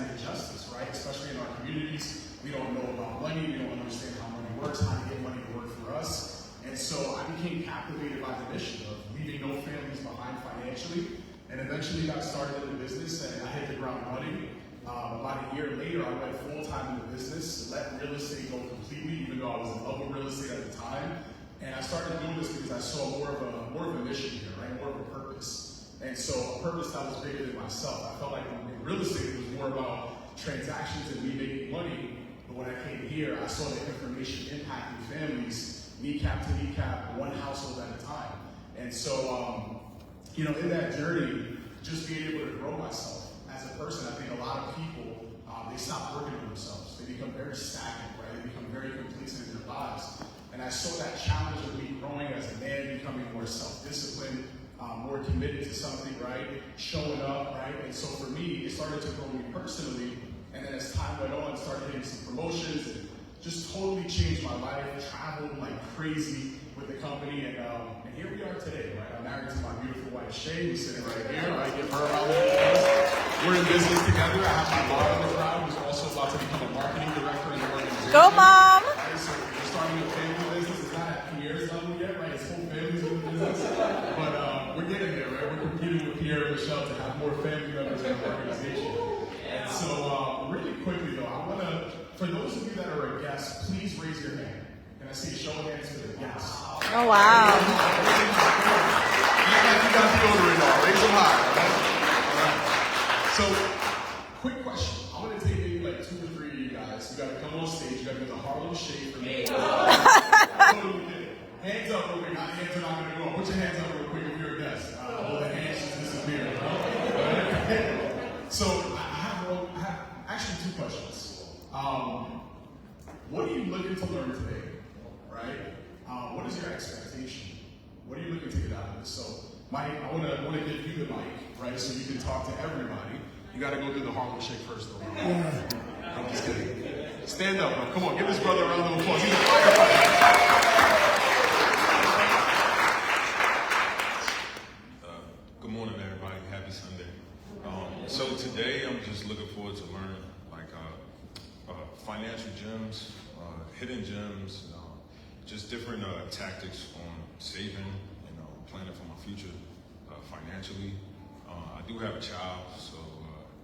injustice, right? Especially in our communities. We don't know about money. We don't understand how money works, how to get money to work for us. And so I became captivated by the mission of leaving no families behind financially, and eventually got started in the business, and I hit the ground running. About a year later, I went full-time in the business, let real estate go completely, even though I was in love with real estate at the time. And I started doing this because I saw more of a mission here, right? More of a purpose. And so a purpose that was bigger than myself. I felt like in real estate, it was more about transactions and me making money. But when I came here, I saw the information impacting families, kneecap to kneecap, one household at a time. And so, in that journey, just being able to grow myself as a person, I think a lot of people, they stop working on themselves. They become very stagnant, right? They become very complacent in their lives. And I saw that challenge of me growing as a man, becoming more self-disciplined, more committed to something, right? Showing up, right? And so for me, it started to grow me personally. And then as time went on, started getting some promotions and just totally changed my life, traveled like crazy with the company. And here we are today, right? I'm married to my beautiful wife, Shay, who's sitting right here. I give her a round of applause. We're in business together. I have my mom in the crowd, who's also about to become a marketing director in the organization. Go, Mom! Right? So we're starting a family business. It's not at Pierre's level yet, right? It's whole families in the business. But we're getting there, right? We're competing with Pierre and Michelle to have more family members in the organization. And so really quickly, though, I want to, for those of you that are a guest, please raise your hand. Can I see a show of hands for the guests? Oh, wow. You got the deodorant on. Raise them high. All right. So, quick question. I want to take maybe like 2 or 3 of you guys. You got to come on stage. You got to do the Harlem Shake for me. Hands up real quick. Hands are not going to go up. Put your hands up real quick if you're a guest. All the hands just disappear. So, I have actually 2 questions. What are you looking to learn today? Right? What is your expectation? What are you looking to get out of this? So, Mike, I want to give you the mic, right? So you can talk to everybody. You got to go do the Harlem Shake first, though. I'm just kidding. Stand up, bro. Come on, give this brother a round of applause. He's a firefighter. Good morning, everybody. Happy Sunday. So today, I'm just looking forward to learning financial gems, hidden gems, just different tactics on saving, planning for my future financially. I do have a child, so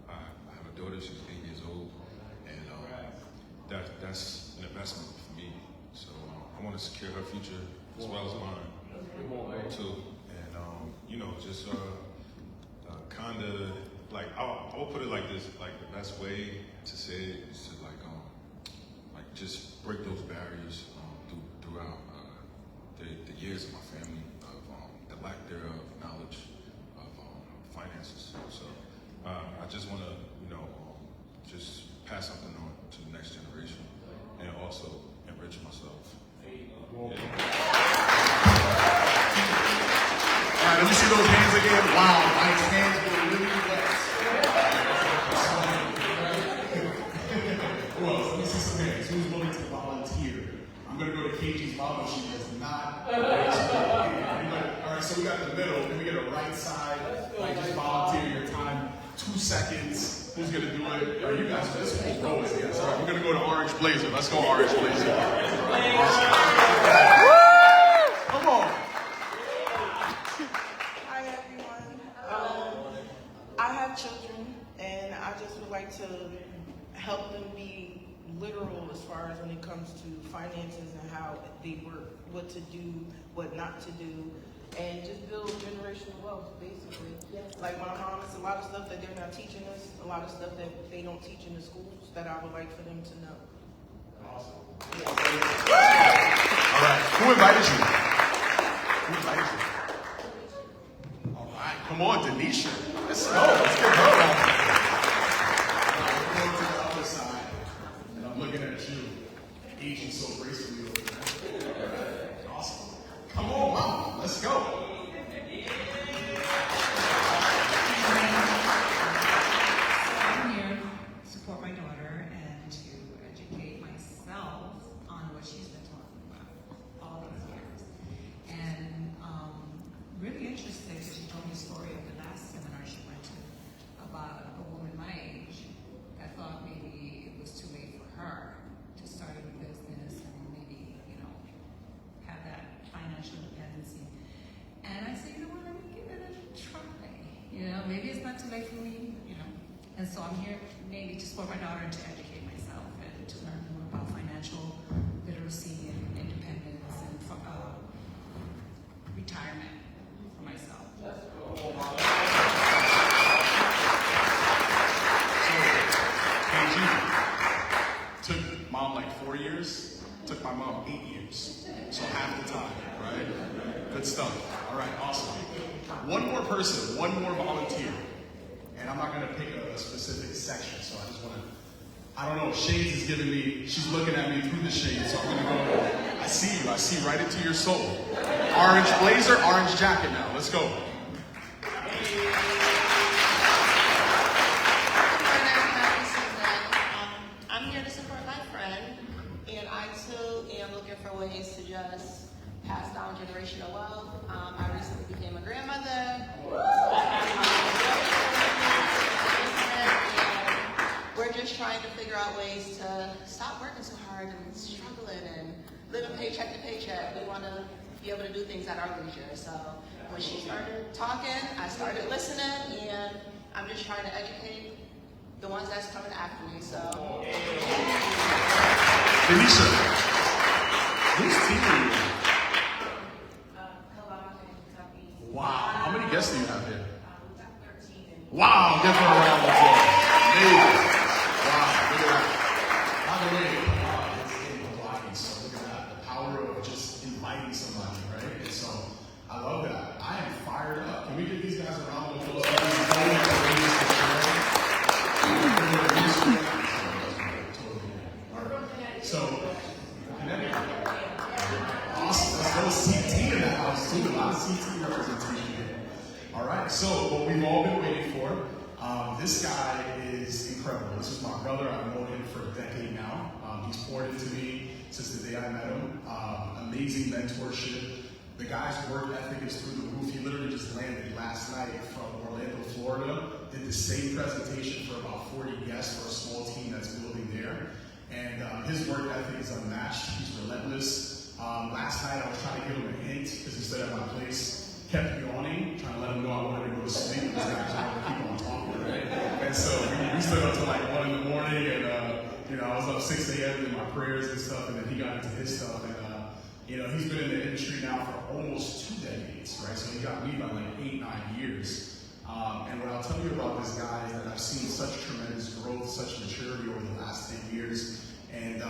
I have a daughter. She's 8 years old, and that's an investment for me. So I want to secure her future as well as mine too. And just kind of like I'll put it like this: like the best way to say it is to like just break those barriers throughout the years of my family, of the lack thereof knowledge of finances. So I just want to, just pass something on to the next generation and also enrich myself. Yeah. All right, let me see those hands again. Wow, Mike's hands were really wet. Who else? Let me see some hands. Who's willing to volunteer? I'm going to go to KG's mom, but she does not. All right, so we got the middle. Then we get a right side. Like, just volunteer your time. 2 seconds. Who's going to do it? All right, you guys, this whole row is yes. All right, we're going to go to Orange Blazer. Let's go Orange Blazer. Awesome. Come on. Hi, everyone. I have children, and I just would like to help them be literal as far as when it comes to finances and how they work, what to do, what not to do, and just build generational wealth, basically. Like my mom, it's a lot of stuff that they're not teaching us, a lot of stuff that they don't teach in the schools that I would like for them to know. Awesome. Yes. All right. Who invited you? Who invited you? All right. Come on, Denisha. Let's go. Let's get her on. We're going to the other side, and I'm looking at you, aging so gracefully over there. Awesome. Come on, Mom. Let's go. I'm here to support my daughter and to educate myself on what she's been talking about all these years. And really interested because she told me a story of the last seminar she went to. And so I'm here mainly to support my daughter and to educate myself and to learn more about financial literacy and independence and retirement for myself. So, took mom like 4 years, took my mom 8 years. So half the time, right? Good stuff. All right, awesome. One more person, one more volunteer. And I'm not gonna pick a specific section, so I just wanna, I don't know, Shades is giving me, she's looking at me through the shades, so I'm gonna go, I see right into your soul. Orange blazer, orange jacket now, let's go. I'm here to support my friend, and I too am looking for ways to just pass down generational wealth. I recently became a grandmother. And we're just trying to figure out ways to stop working so hard and struggling and living paycheck to paycheck. We want to be able to do things at our leisure. So when she started talking, I started listening, and I'm just trying to educate the ones that's coming after me. So, Denisha, whose team are you? Wow, how many guests do you have here? We've got 13. Wow, give her a round of applause. Amazing. Wow, look at that. By the way, it's in Hawaii, so look at that. The power of just inviting somebody, right? And so, I love that. I am fired up. Can we give these guys a round of applause? So, awesome. Let's go CT in the house too. A lot of CT representation here. All right. So, what we've all been waiting for. This guy is incredible. This is my brother. I've known him for a decade now. He's poured into me since the day I met him. Amazing mentorship. The guy's work ethic is through the roof. He literally just landed last night from Orlando, Florida. Did the same presentation for about 40 guests for a small team that's building there. And his work ethic is unmatched. He's relentless. Last night I was trying to give him a hint because he stood at my place, kept yawning, trying to let him know I wanted to go to sleep. This guy just wanted to keep on talking, right? And so we stood up till like 1 in the morning, and I was up 6 a.m. in my prayers and stuff, and then he got into his stuff. And he's been in the industry now for almost 2 decades, right? So he got me by like 8, 9 years. And what I'll tell you about this guy is that I've seen such tremendous growth, such maturity over the last 10 years. And,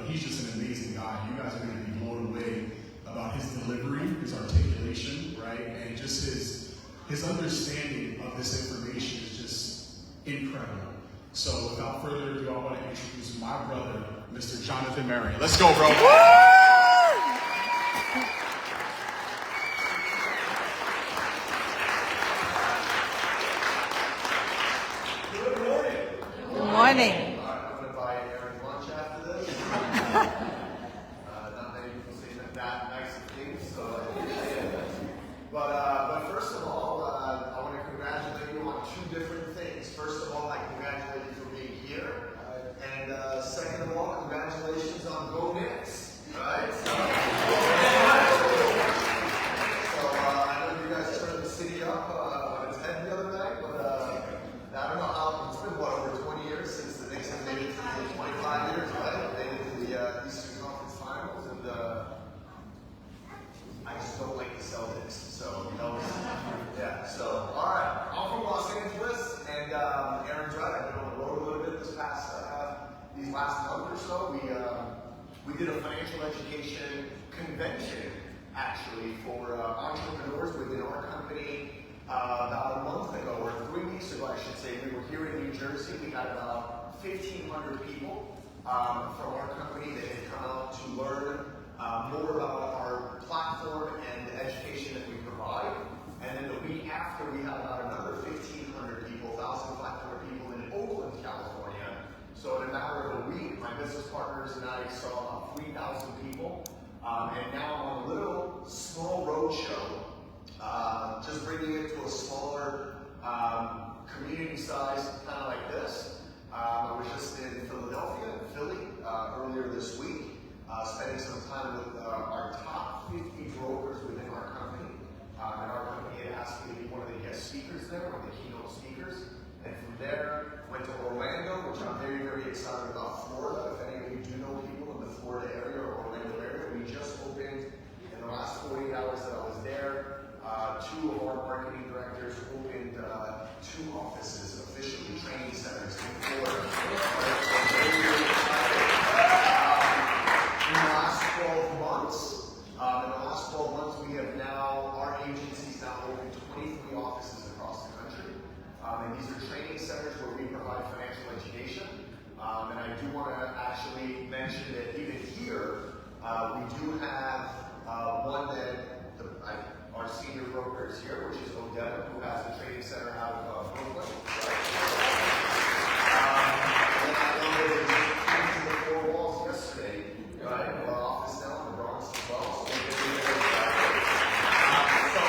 he's just an amazing guy. You guys are going to be blown away about his delivery, his articulation, right? And just his understanding of this information is just incredible. So without further ado, I want to introduce my brother, Mr. Jonathan Marion. Let's go, bro. Good morning. I'm going to buy Aaron lunch after this. Not many people say that nice of things, so I appreciate it. But first of all, I want to congratulate you on 2 different things. First of all, I congratulate you for being here. And second of all, congratulations on Go Knicks. Right? So I know you guys turned the city up on its head the other night, but I don't know how, it's been over 20 years since the Knicks have made it to the 25 years, right? They made it to the Eastern Conference Finals, and I just don't like the Celtics, so, yeah, so, all right. I'm from Los Angeles, and Aaron's right, I've been on the road a little bit these last month or so. We did a financial education convention, actually, for entrepreneurs within our company. About a month ago, or 3 weeks ago, I should say, we were here in New Jersey. We had about 1,500 people from our company that had come out to learn more about our platform and the education that we provide. And then the week after, we had about another 1,500 people, 1,500 people in Oakland, California. So in a matter of a week, my business partners and I saw about 3,000 people. And now I'm on a little small road show. Just bringing it to a smaller community size, kind of like this. I was just in Philadelphia and Philly earlier this week, spending some time with our top 50 brokers within our company. And our company had asked me to be one of the guest speakers there, one of the keynote speakers. And from there, went to Orlando, which I'm very, very excited about. Florida, if any of you do know people in the Florida area or Orlando area, we just opened in the last 48 hours that I was there. Two of our marketing directors opened 2 offices, officially training centers in Florida. Very, very excited. In the last 12 months, we have now, our agency's now opened 23 offices across the country. And these are training centers where we provide financial education. And I do want to actually mention that even here, we do have one that our senior broker is here, which is Odetta, who has a training center out of Brooklyn. And I know that they just came to the 4 walls yesterday, right? Our office down in the Bronx as well. So we're getting very excited. So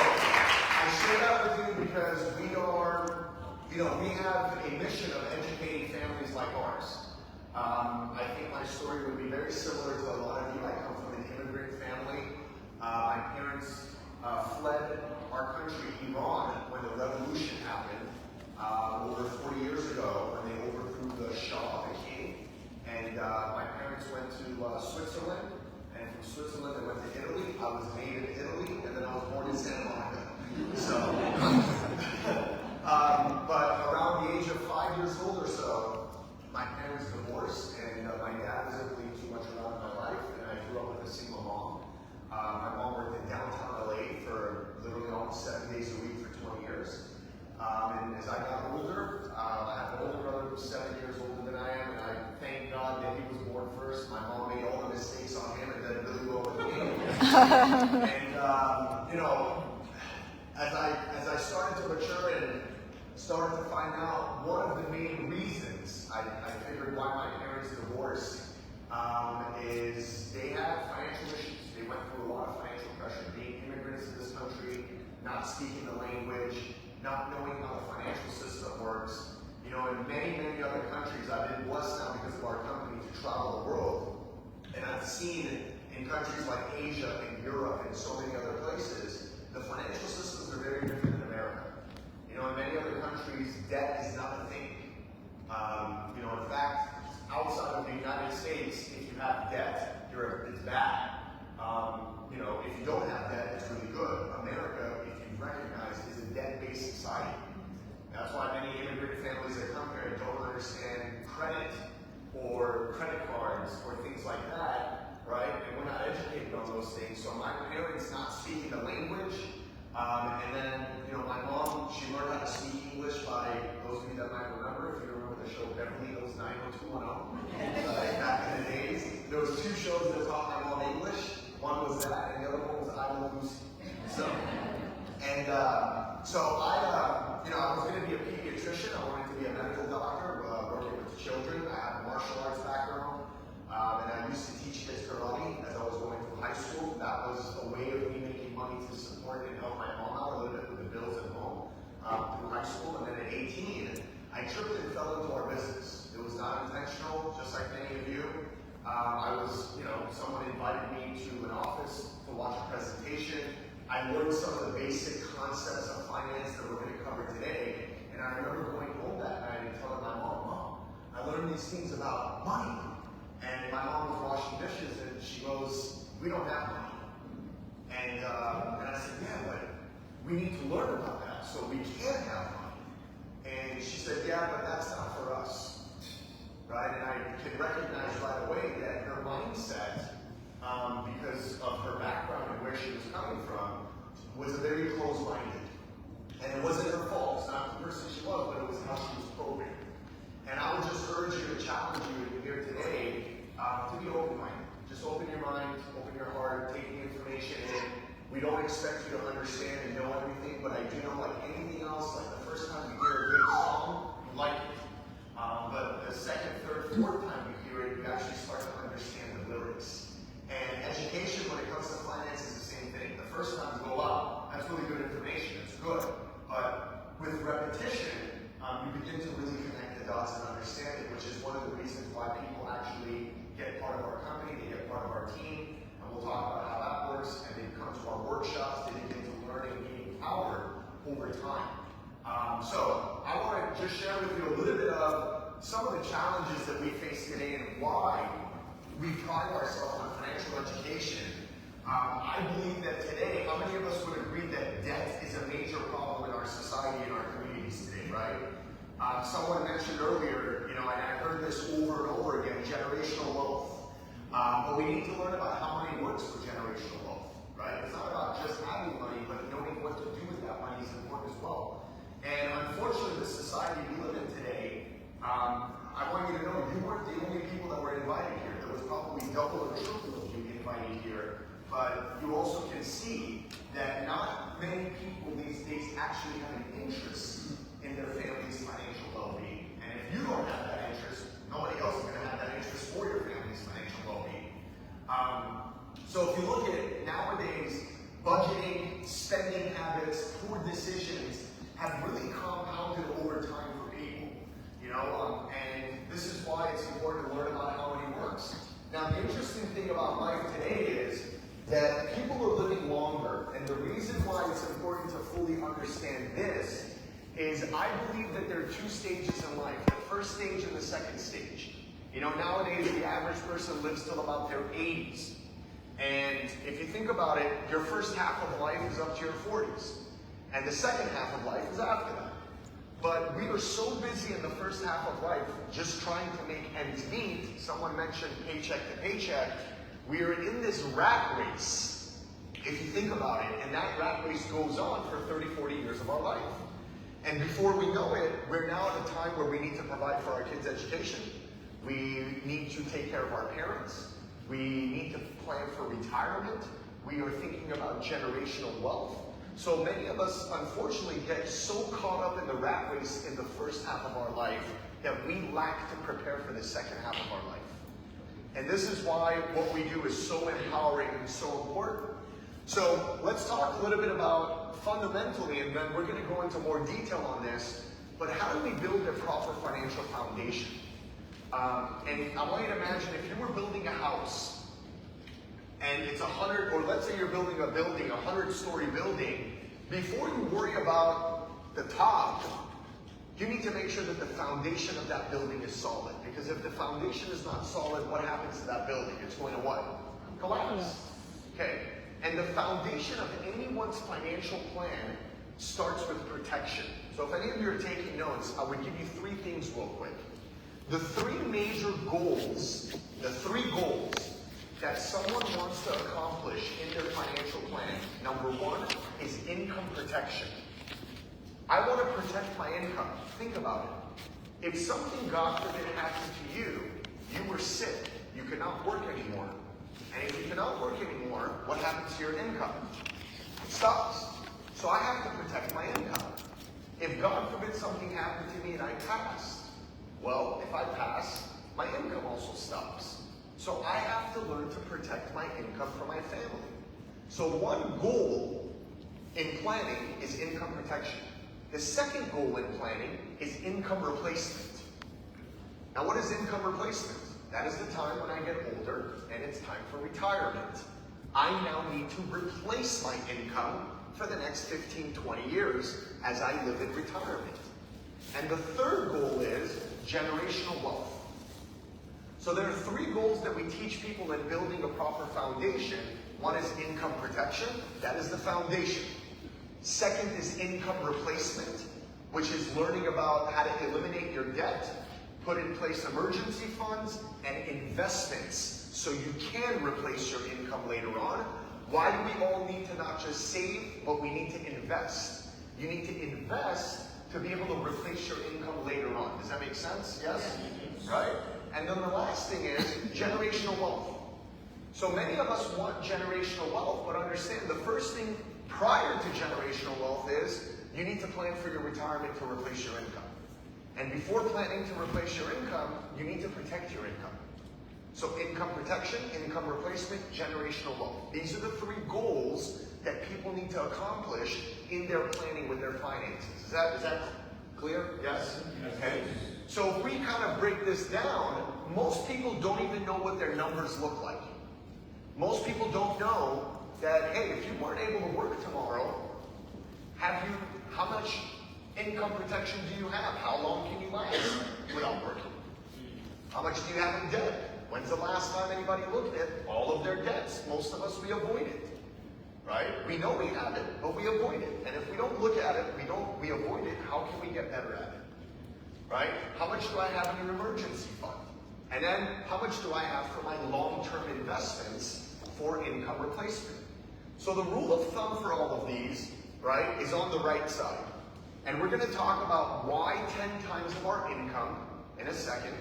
I share that with you because we have a mission of educating families like ours. I think my story would be very similar to a lot of you. I come from an immigrant family. My parents fled our country, Iran, when the revolution happened over 40 years ago when they overthrew the Shah, the king. And my parents went to Switzerland, and from Switzerland they went to Italy. I was made in Italy, and then I was born in Santa Monica. So, but around the age of 5 years old or so, my parents divorced, and my dad wasn't really too much around in my life, and I grew up with a single mom. My mom worked in downtown LA for literally almost 7 days a week for 20 years. And as I got older, I have an older brother who's 7 years older than I am, and I thank God that he was born first. My mom made all the mistakes on him and did really well with me. And as I started to mature and started to find out one of the main reasons I figured why my parents divorced is they had financial issues. They went through a lot of financial pressure, being immigrants in this country, not speaking the language, not knowing how the financial system works. You know, in many, many other countries, I've been blessed now because of our company to travel the world. And I've seen in countries like Asia and Europe and so many other places, the financial systems are very different than America. You know, in many other countries, debt is not a thing. In fact, outside of the United States, if you have debt, it's bad. If you don't have debt, it's really good. America, if you recognize, is a debt-based society. That's why many immigrant families that come here don't understand credit or credit cards or things like that, right? And we're not educated on those things. So my parents not speaking the language, and then, my mom, she learned how to speak English by, those of you that might remember, if you remember the show Beverly Hills 90210, back in the days, there was 2 shows that taught my mom English. One was that, and the other one was I Love Lucy. So I was going to be a pediatrician. I wanted to be a medical doctor, working with children. I have a martial arts background, and I used to teach kids karate as I was going through high school. That was a way of me making money to support and help my mom out a little bit with the bills at home through high school. And then at 18, I tripped and fell into our business. It was not intentional, just like many of you. Someone invited me to an office to watch a presentation. I learned some of the basic concepts of finance that we're going to cover today. And I remember going home that night and telling my mom, I learned these things about money. And my mom was washing dishes and she goes, we don't have money. And I said, yeah, but we need to learn about that so we can have money. And she said, yeah, but that's not for us. Right? And I can recognize right away that her mindset, because of her background and where she was coming from, was very closed-minded. And it wasn't her fault. It's not the person she was, but it was how she was programmed. And I would just urge you to challenge you here today to be open-minded. Just open your mind, open your heart, take the information in. We don't expect you to understand and know everything, but I do know, like anything else, like the first time you hear a good song, you like it. But the second, third, fourth time you hear it, you actually start to understand the lyrics. And education, when it comes to finance, is the same thing. The first time you go up, that's really good information, it's good. But with repetition, you begin to really connect the dots and understand it, which is one of the reasons why people actually get part of our company, they get part of our team, and we'll talk about how that works, and they come to our workshops, they begin to learn and be empowered over time. So I want to just share with you a little bit of some of the challenges that we face today and why we pride ourselves on financial education. I believe that today, how many of us would agree that debt is a major problem in our society and our communities today, right? Someone mentioned earlier, and I heard this over and over again, generational wealth. But we need to learn about how money works for generational wealth, right? It's not about just having money, but knowing what to do with that money is important as well. And unfortunately, the society we live in today, I want you to know you weren't the only people that were invited here. There was probably double or triple of you invited here. But you also can see that not many people these days actually have an interest in their family's financial well-being. And if you don't have that interest, nobody else is going to have that interest for your family's financial well-being. So if you look at nowadays, budgeting, spending habits, poor decisions have really compounded over time for people. And this is why it's important to learn about how money works. Now, the interesting thing about life today is that people are living longer, and the reason why it's important to fully understand this is I believe that there are two stages in life, the first stage and the second stage. Nowadays the average person lives till about their 80s. And if you think about it, your first half of life is up to your 40s. And the second half of life is after that. But we are so busy in the first half of life just trying to make ends meet. Someone mentioned paycheck to paycheck. We are in this rat race, if you think about it, and that rat race goes on for 30, 40 years of our life. And before we know it, we're now at a time where we need to provide for our kids' education. We need to take care of our parents. We need to plan for retirement. We are thinking about generational wealth. So many of us, unfortunately, get so caught up in the rat race in the first half of our life that we lack to prepare for the second half of our life. And this is why what we do is so empowering and so important. So let's talk a little bit about fundamentally, and then we're going to go into more detail on this, but how do we build a proper financial foundation? And I want you to imagine if you were building a house, and it's 100, or let's say you're building a building, 100-story building, before you worry about the top, you need to make sure that the foundation of that building is solid. Because if the foundation is not solid, what happens to that building? It's going to what? Collapse. Okay. And the foundation of anyone's financial plan starts with protection. So if any of you are taking notes, I would give you three things real quick. The three major goals, that someone wants to accomplish in their financial plan. Number one is income protection. I want to protect my income. Think about it. If something, God forbid, happened to you, you were sick, you could not work anymore. And if you cannot work anymore, what happens to your income? It stops. So I have to protect my income. If God forbid something happened to me and I passed, well, if I pass, my income also stops. So I have to learn to protect my income for my family. So one goal in planning is income protection. The second goal in planning is income replacement. Now, what is income replacement? That is the time when I get older and it's time for retirement. I now need to replace my income for the next 15, 20 years as I live in retirement. And the third goal is generational wealth. So there are three goals that we teach people in building a proper foundation. One is income protection. That is the foundation. Second is income replacement, which is learning about how to eliminate your debt, put in place emergency funds, and investments so you can replace your income later on. Why do we all need to not just save, but we need to invest? You need to invest to be able to replace your income later on. Does that make sense? Yes? Right? And then the last thing is generational wealth. So many of us want generational wealth, but understand the first thing prior to generational wealth is you need to plan for your retirement to replace your income. And before planning to replace your income, you need to protect your income. So income protection, income replacement, generational wealth. These are the three goals that people need to accomplish in their planning with their finances. Is that clear? Yes? Okay. So if we kind of break this down, most people don't even know what their numbers look like. Most people don't know that, hey, if you weren't able to work tomorrow, how much income protection do you have? How long can you last without working? How much do you have in debt? When's the last time anybody looked at all of their debts? Most of us, we avoid it, right? We know we have it, but we avoid it. And if we don't look at it, we avoid it, how can we get better at it, right? How much do I have in an emergency fund? And then, how much do I have for my long-term investments for income replacement? So the rule of thumb for all of these, right, is on the right side. And we're going to talk about why 10 times of our income in a second.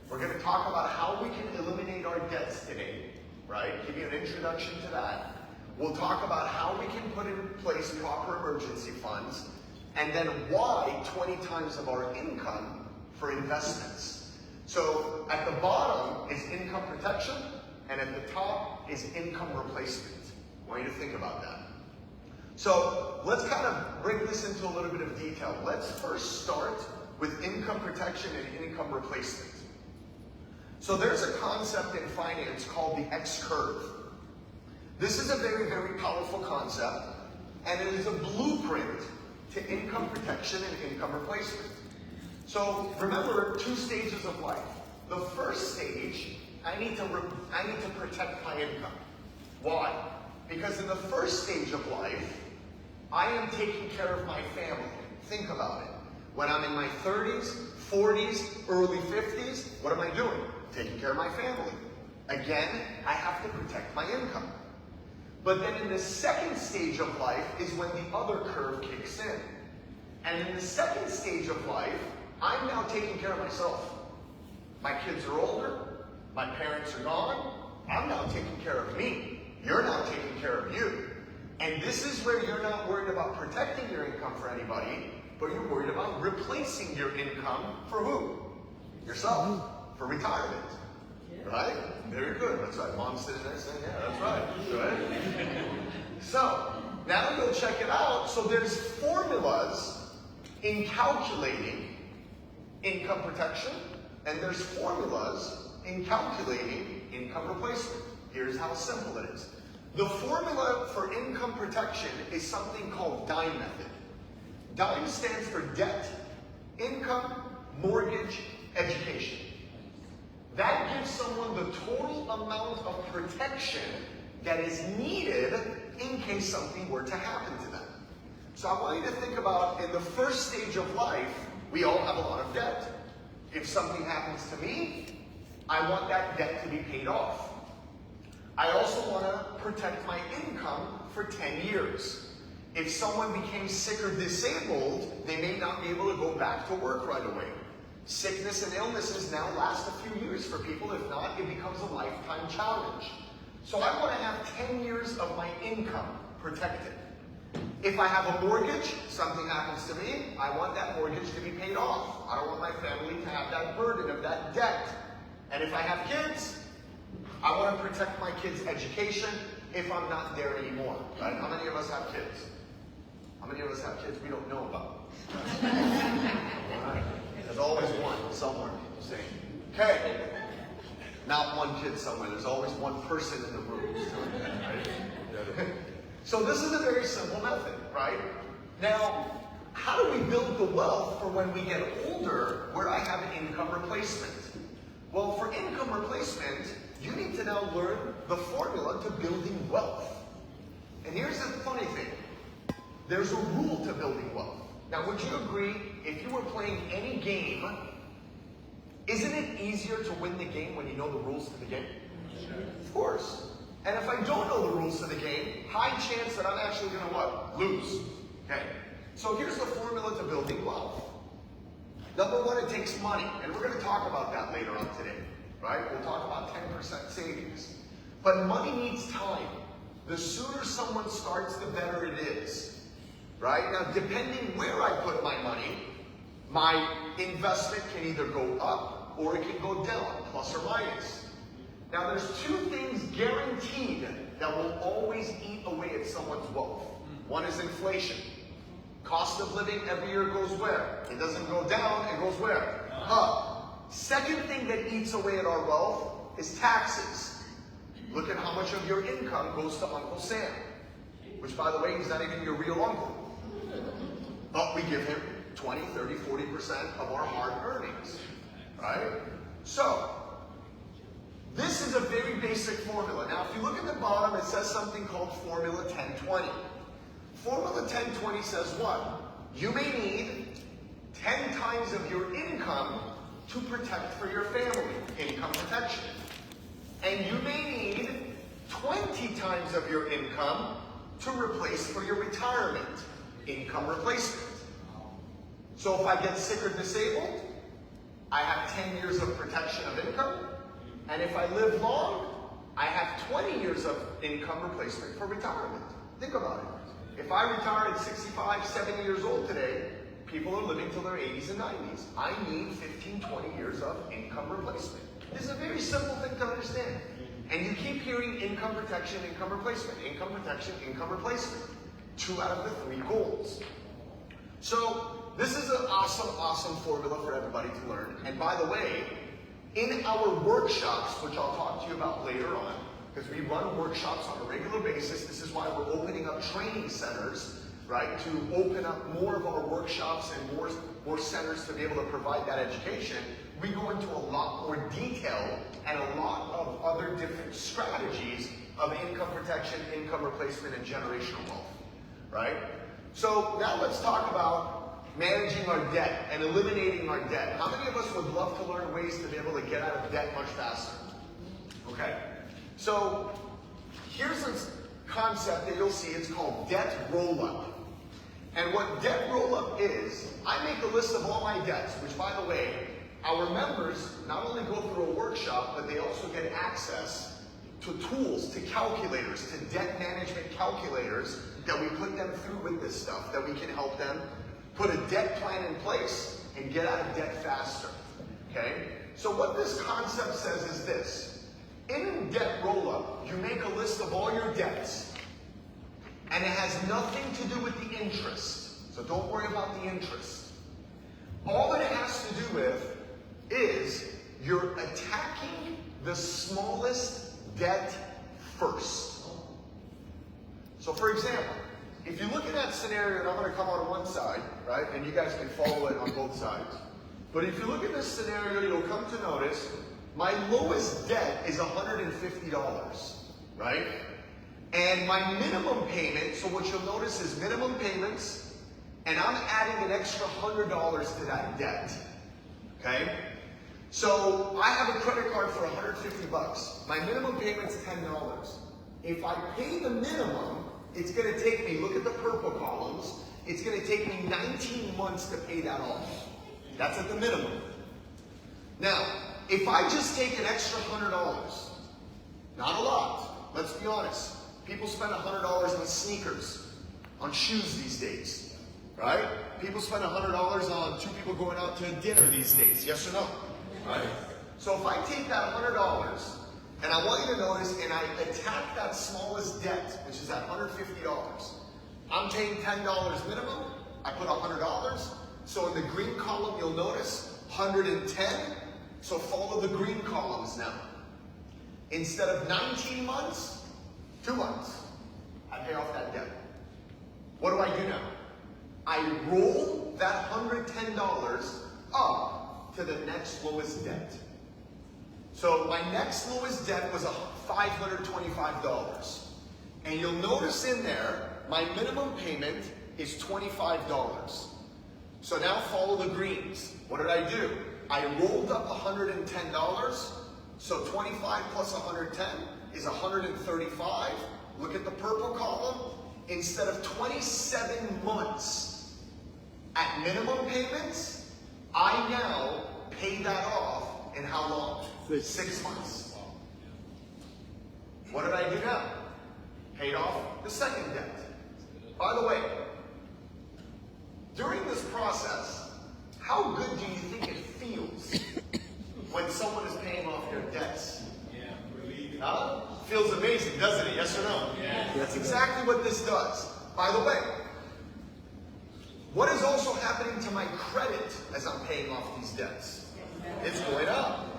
We're going to talk about how we can eliminate our debts today, right? Give you an introduction to that. We'll talk about how we can put in place proper emergency funds, and then why 20 times of our income for investments. So at the bottom is income protection, and at the top is income replacement. I want you to think about that. So let's kind of break this into a little bit of detail. Let's first start with income protection and income replacement. So there's a concept in finance called the X-curve. This is a very, very powerful concept, and it is a blueprint to income protection and income replacement. So remember, 2 stages of life. The first stage, I need to protect my income. Why? Because in the first stage of life, I am taking care of my family. Think about it. When I'm in my 30s, 40s, early 50s, what am I doing? Taking care of my family. Again, I have to protect my income. But then in the second stage of life is when the other curve kicks in. And in the second stage of life, I'm now taking care of myself. My kids are older, my parents are gone, I'm now taking care of me. You're now taking care of you. And this is where you're not worried about protecting your income for anybody, but you're worried about replacing your income for who? Yourself. For retirement. Right? Very good. That's right. Mom's sitting there saying, yeah, that's right. Right? So, now you'll check it out. So there's formulas in calculating income protection, and there's formulas in calculating income replacement. Here's how simple it is. The formula for income protection is something called DIME method. DIME stands for debt, income, mortgage, education. That gives someone the total amount of protection that is needed in case something were to happen to them. So I want you to think about, in the first stage of life, we all have a lot of debt. If something happens to me, I want that debt to be paid off. I also want to protect my income for 10 years. If someone became sick or disabled, they may not be able to go back to work right away. Sickness and illnesses now last a few years for people. If not, it becomes a lifetime challenge. So I want to have 10 years of my income protected. If I have a mortgage, something happens to me, I want that mortgage to be paid off. I don't want my family to have that burden of that debt. And if I have kids, I want to protect my kids' education if I'm not there anymore. Right? How many of us have kids? How many of us have kids we don't know about? Right. There's always one somewhere saying, okay, not one kid somewhere. There's always one person in the room. Right? So this is a very simple method, right? Now, how do we build the wealth for when we get older where I have an income replacement? Well, for income replacement, you need to now learn the formula to building wealth. And here's the funny thing. There's a rule to building wealth. Now, would you agree, if you were playing any game, isn't it easier to win the game when you know the rules to the game? Of course. And if I don't know the rules to the game, high chance that I'm actually going to what? Lose. Okay. So here's the formula to building wealth. Number one, it takes money. And we're going to talk about that later on today. Right? We'll talk about 10% savings. But money needs time. The sooner someone starts, the better it is. Right? Now, depending where I put my money, my investment can either go up or it can go down, plus or minus. Now, there's 2 things guaranteed that will always eat away at someone's wealth. One is inflation. Cost of living every year goes where? It doesn't go down, it goes where? Up. Second thing that eats away at our wealth is taxes. Look at how much of your income goes to Uncle Sam. Which, by the way, he's not even your real uncle. But we give him 20, 30, 40% of our hard earnings, right? So, this is a very basic formula. Now, if you look at the bottom, it says something called Formula 1020. Formula 1020 says what? You may need 10 times of your income to protect for your family, income protection. And you may need 20 times of your income to replace for your retirement, income replacement. So if I get sick or disabled, I have 10 years of protection of income. And if I live long, I have 20 years of income replacement for retirement. Think about it. If I retire at 65, 70 years old today, people are living till their 80s and 90s. I need 15, 20 years of income replacement. This is a very simple thing to understand. And you keep hearing income protection, income replacement, income protection, income replacement. 2 out of the 3 goals. So this is an awesome, awesome formula for everybody to learn. And by the way, in our workshops, which I'll talk to you about later on, because we run workshops on a regular basis, this is why we're opening up training centers, right, to open up more of our workshops and more centers to be able to provide that education. We go into a lot more detail and a lot of other different strategies of income protection, income replacement, and generational wealth, right? So now let's talk about managing our debt and eliminating our debt. How many of us would love to learn ways to be able to get out of debt much faster? Okay, so here's a concept that you'll see. It's called debt roll-up. And what debt roll-up is, I make a list of all my debts, which by the way, our members not only go through a workshop, but they also get access to tools, to calculators, to debt management calculators that we put them through with this stuff, that we can help them put a debt plan in place and get out of debt faster, okay? So what this concept says is this. In debt roll-up, you make a list of all your debts, and it has nothing to do with the interest. So don't worry about the interest. All that it has to do with is you're attacking the smallest debt first. So for example, if you look at that scenario, and I'm going to come on one side, right, and you guys can follow it on both sides. But if you look at this scenario, you'll come to notice my lowest debt is $150, right? And my minimum payment, so what you'll notice is minimum payments, and I'm adding an extra $100 to that debt, okay? So I have a credit card for $150. My minimum payment's $10. If I pay the minimum, it's going to take me, look at the purple columns, it's going to take me 19 months to pay that off. That's at the minimum. Now, if I just take an extra $100, not a lot, let's be honest. People spend $100 on sneakers, on shoes these days, right? People spend $100 on 2 people going out to dinner these days, yes or no? Right? So if I take that $100, and I want you to notice, and I attack that smallest debt, which is at $150. I'm paying $10 minimum. I put $100. So in the green column, you'll notice 110. So follow the green columns now. Instead of 19 months, 2 months. I pay off that debt. What do I do now? I roll that $110 up to the next lowest debt. So my next lowest debt was $525. And you'll notice in there, my minimum payment is $25. So now follow the greens. What did I do? I rolled up $110. So 25 plus 110 is 135. Look at the purple column. Instead of 27 months at minimum payments, I now pay that off in how long? 6 months. What did I do now? Paid off the second debt. By the way, during this process, how good do you think it feels when someone is paying off your debts? Yeah, relief. Huh? Feels amazing, doesn't it? Yes or no? Yeah. That's exactly what this does. By the way, what is also happening to my credit as I'm paying off these debts? It's going up.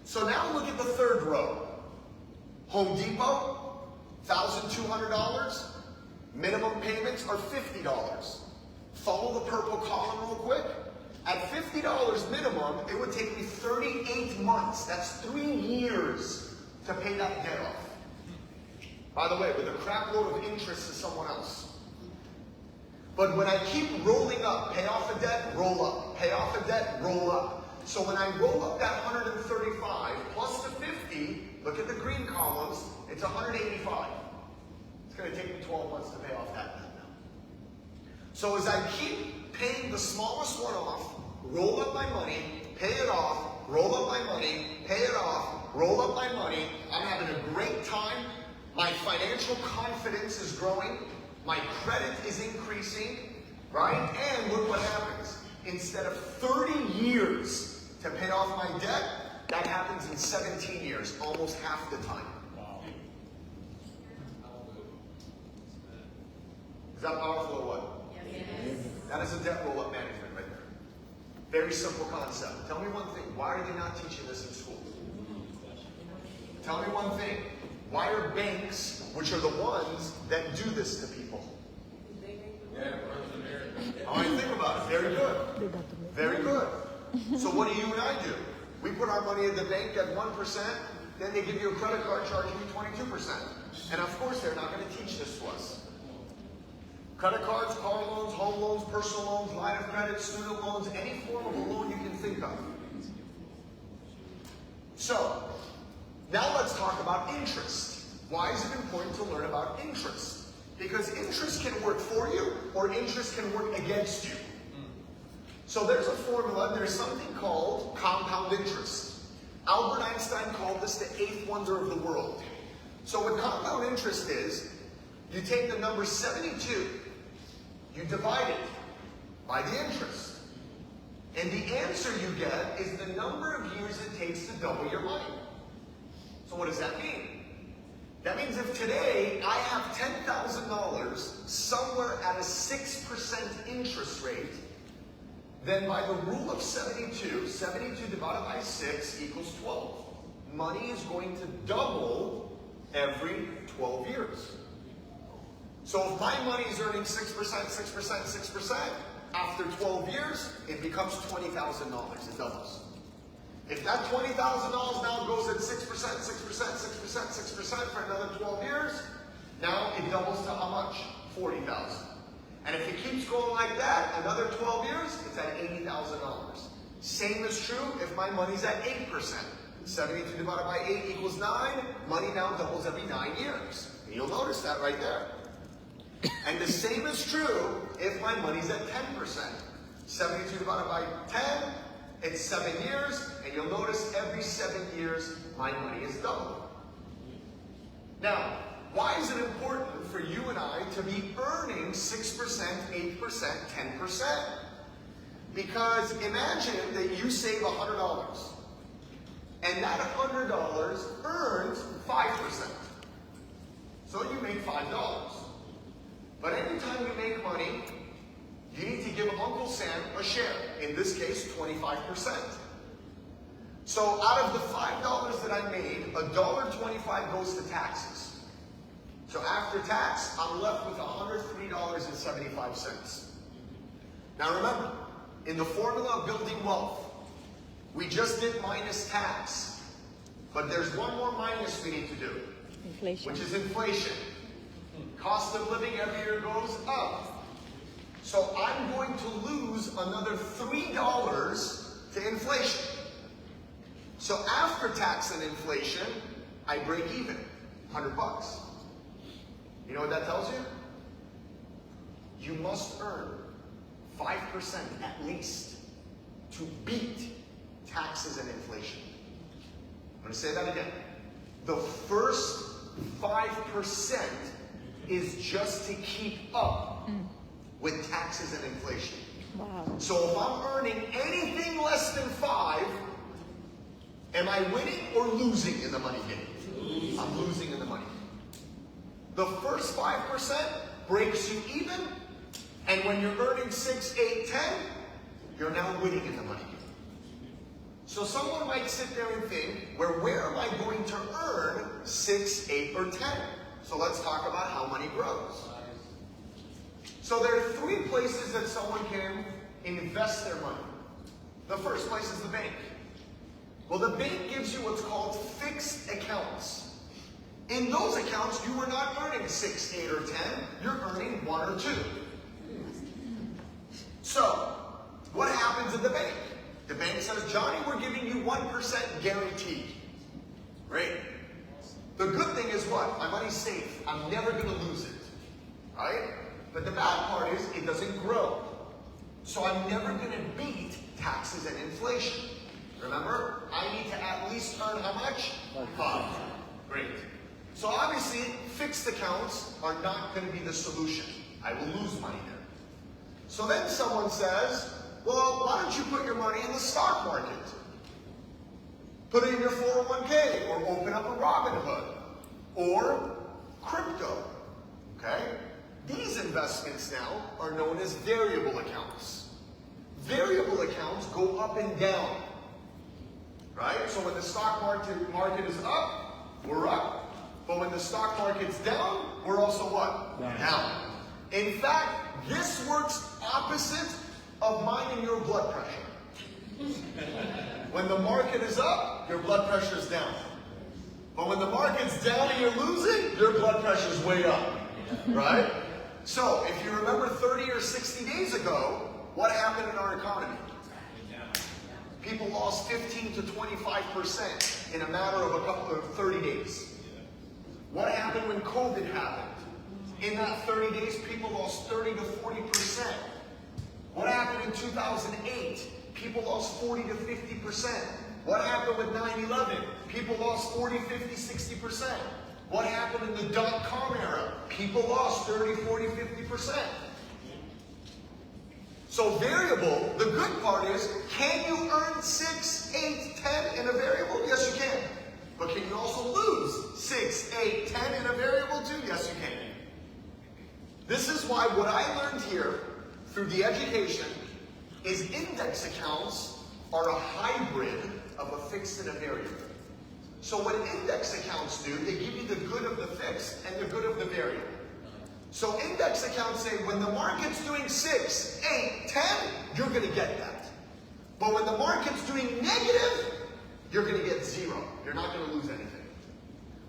So now look at the third row. Home Depot, $1,200. Minimum payments are $50. Follow the purple column real quick. At $50 minimum, it would take me 38 months. That's 3 years to pay that debt off. By the way, with a crap load of interest to someone else. But when I keep rolling up, pay off a debt, roll up. Pay off a debt, roll up. So when I roll up that 135 plus the 50, look at the green columns, it's 185. It's going to take me 12 months to pay off that debt now. So as I keep paying the smallest one off, roll up my money, pay it off, roll up my money, pay it off, roll up my money, I'm having a great time. My financial confidence is growing. My credit is increasing, right? And look what happens. Instead of 30 years to pay off my debt, that happens in 17 years, almost half the time. Wow. Is that powerful or what? Yes. That is a debt roll-up management right there. Very simple concept. Tell me one thing. Why are they not teaching this in school? Tell me one thing. Why are banks, which are the ones that do this to people? Oh, you think about it. Very good. Very good. So what do you and I do? We put our money in the bank at 1%, then they give you a credit card charging you 22%. And of course they're not going to teach this to us. Credit cards, car loans, home loans, personal loans, line of credit, student loans, any form of a loan you can think of. So, now let's talk about interest. Why is it important to learn about interest? Because interest can work for you, or interest can work against you. So there's a formula, there's something called compound interest. Albert Einstein called this the 8th wonder of the world. So what compound interest is, you take the number 72, you divide it by the interest. And the answer you get is the number of years it takes to double your money. So what does that mean? That means if today I have $10,000 somewhere at a 6% interest rate, then by the rule of 72, 72 divided by 6 equals 12. Money is going to double every 12 years. So if my money is earning 6%, 6%, 6%, after 12 years, it becomes $20,000. It doubles. If that $20,000 now goes at 6%, 6%, 6%, 6% for another 12 years, now it doubles to how much? 40,000. And if it keeps going like that, another 12 years, it's at $80,000. Same is true if my money's at 8%. 72 divided by 8 equals 9. Money now doubles every 9 years. And you'll notice that right there. And the same is true if my money's at 10%. 72 divided by 10, it's 7 years, and you'll notice every 7 years, my money is doubled. Now, why is it important for you and I to be earning 6%, 8%, 10%? Because imagine that you save $100, and that $100 earns 5%. So you make $5. But every time you make money, you need to give Uncle Sam a share. In this case, 25%. So out of the $5 that I made, $1.25 goes to taxes. So after tax, I'm left with $103.75. Now remember, in the formula of building wealth, we just did minus tax. But there's one more minus we need to do. Inflation. Which is inflation. Cost of living every year goes up. So I'm going to lose another $3 to inflation. So after tax and inflation, I break even, $100. You know what that tells you? You must earn 5% at least to beat taxes and inflation. I'm going to say that again. The first 5% is just to keep up with taxes and inflation. Wow. So if I'm earning anything less than 5, am I winning or losing in the money game? I'm losing in the money game. The first 5% breaks you even, and when you're earning 6, 8, 10, you're now winning in the money game. So someone might sit there and think, where am I going to earn 6, 8, or 10? So let's talk about how money grows. So there are three places that someone can invest their money. The first place is the bank. Well, the bank gives you what's called fixed accounts. In those accounts, you are not earning 6, 8, or 10. You're earning 1 or 2. So, what happens at the bank? The bank says, Johnny, we're giving you 1% guaranteed. Great. The good thing is what? My money's safe. I'm never going to lose it. Right? But the bad part is it doesn't grow. So I'm never going to beat taxes and inflation. Remember, I need to at least earn how much? 5. Great. So obviously, fixed accounts are not going to be the solution. I will lose money there. So then someone says, well, why don't you put your money in the stock market? Put it in your 401k, or open up a Robinhood, or crypto. Okay? These investments now are known as variable accounts. Variable accounts go up and down. Right? So when the stock market is up, we're up. But when the stock market's down, we're also what? Down. In fact, this works opposite of mine and your blood pressure. When the market is up, your blood pressure is down. But when the market's down and you're losing, your blood pressure is way up. Right? So, if you remember 30 or 60 days ago, what happened in our economy? People lost 15 to 25% in a matter of 30 days. What happened when COVID happened? In that 30 days, people lost 30 to 40%. What happened in 2008? People lost 40 to 50%. What happened with 9/11? People lost 40, 50, 60%. What happened in the dot-com era? People lost 30, 40, 50%. So variable, the good part is, can you earn 6, 8, 10 in a variable? Yes, you can. But can you also lose 6, 8, 10 in a variable too? Yes, you can. This is why what I learned here through the education is index accounts are a hybrid of a fixed and a variable. So what index accounts do, they give you the good of the fixed and the good of the variable. So index accounts say when the market's doing 6, 8, 10, you're going to get that. But when the market's doing negative, you're going to get 0. You're not going to lose anything.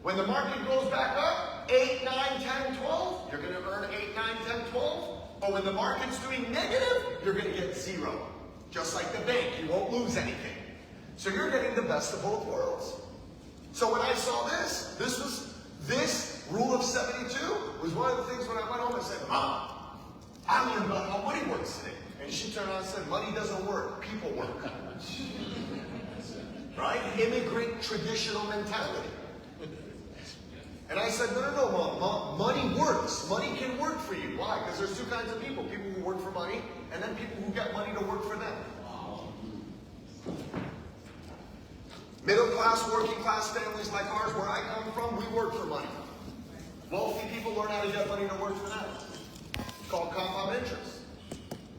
When the market goes back up, 8, 9, 10, 12, you're going to earn 8, 9, 10, 12. But when the market's doing negative, you're going to get 0. Just like the bank, you won't lose anything. So you're getting the best of both worlds. So when I saw this rule of 72 was one of the things when I went home and said, Mom, I learned about how money works today. And she turned around and said, money doesn't work, people work. Right? Immigrant traditional mentality. And I said, no, Mom, money works. Money can work for you. Why? Because there's two kinds of people. People who work for money, and then people who get money to work for them. Middle class, working class families like ours, where I come from, we work for money. Wealthy people learn how to get money to work for them. It's called compound interest.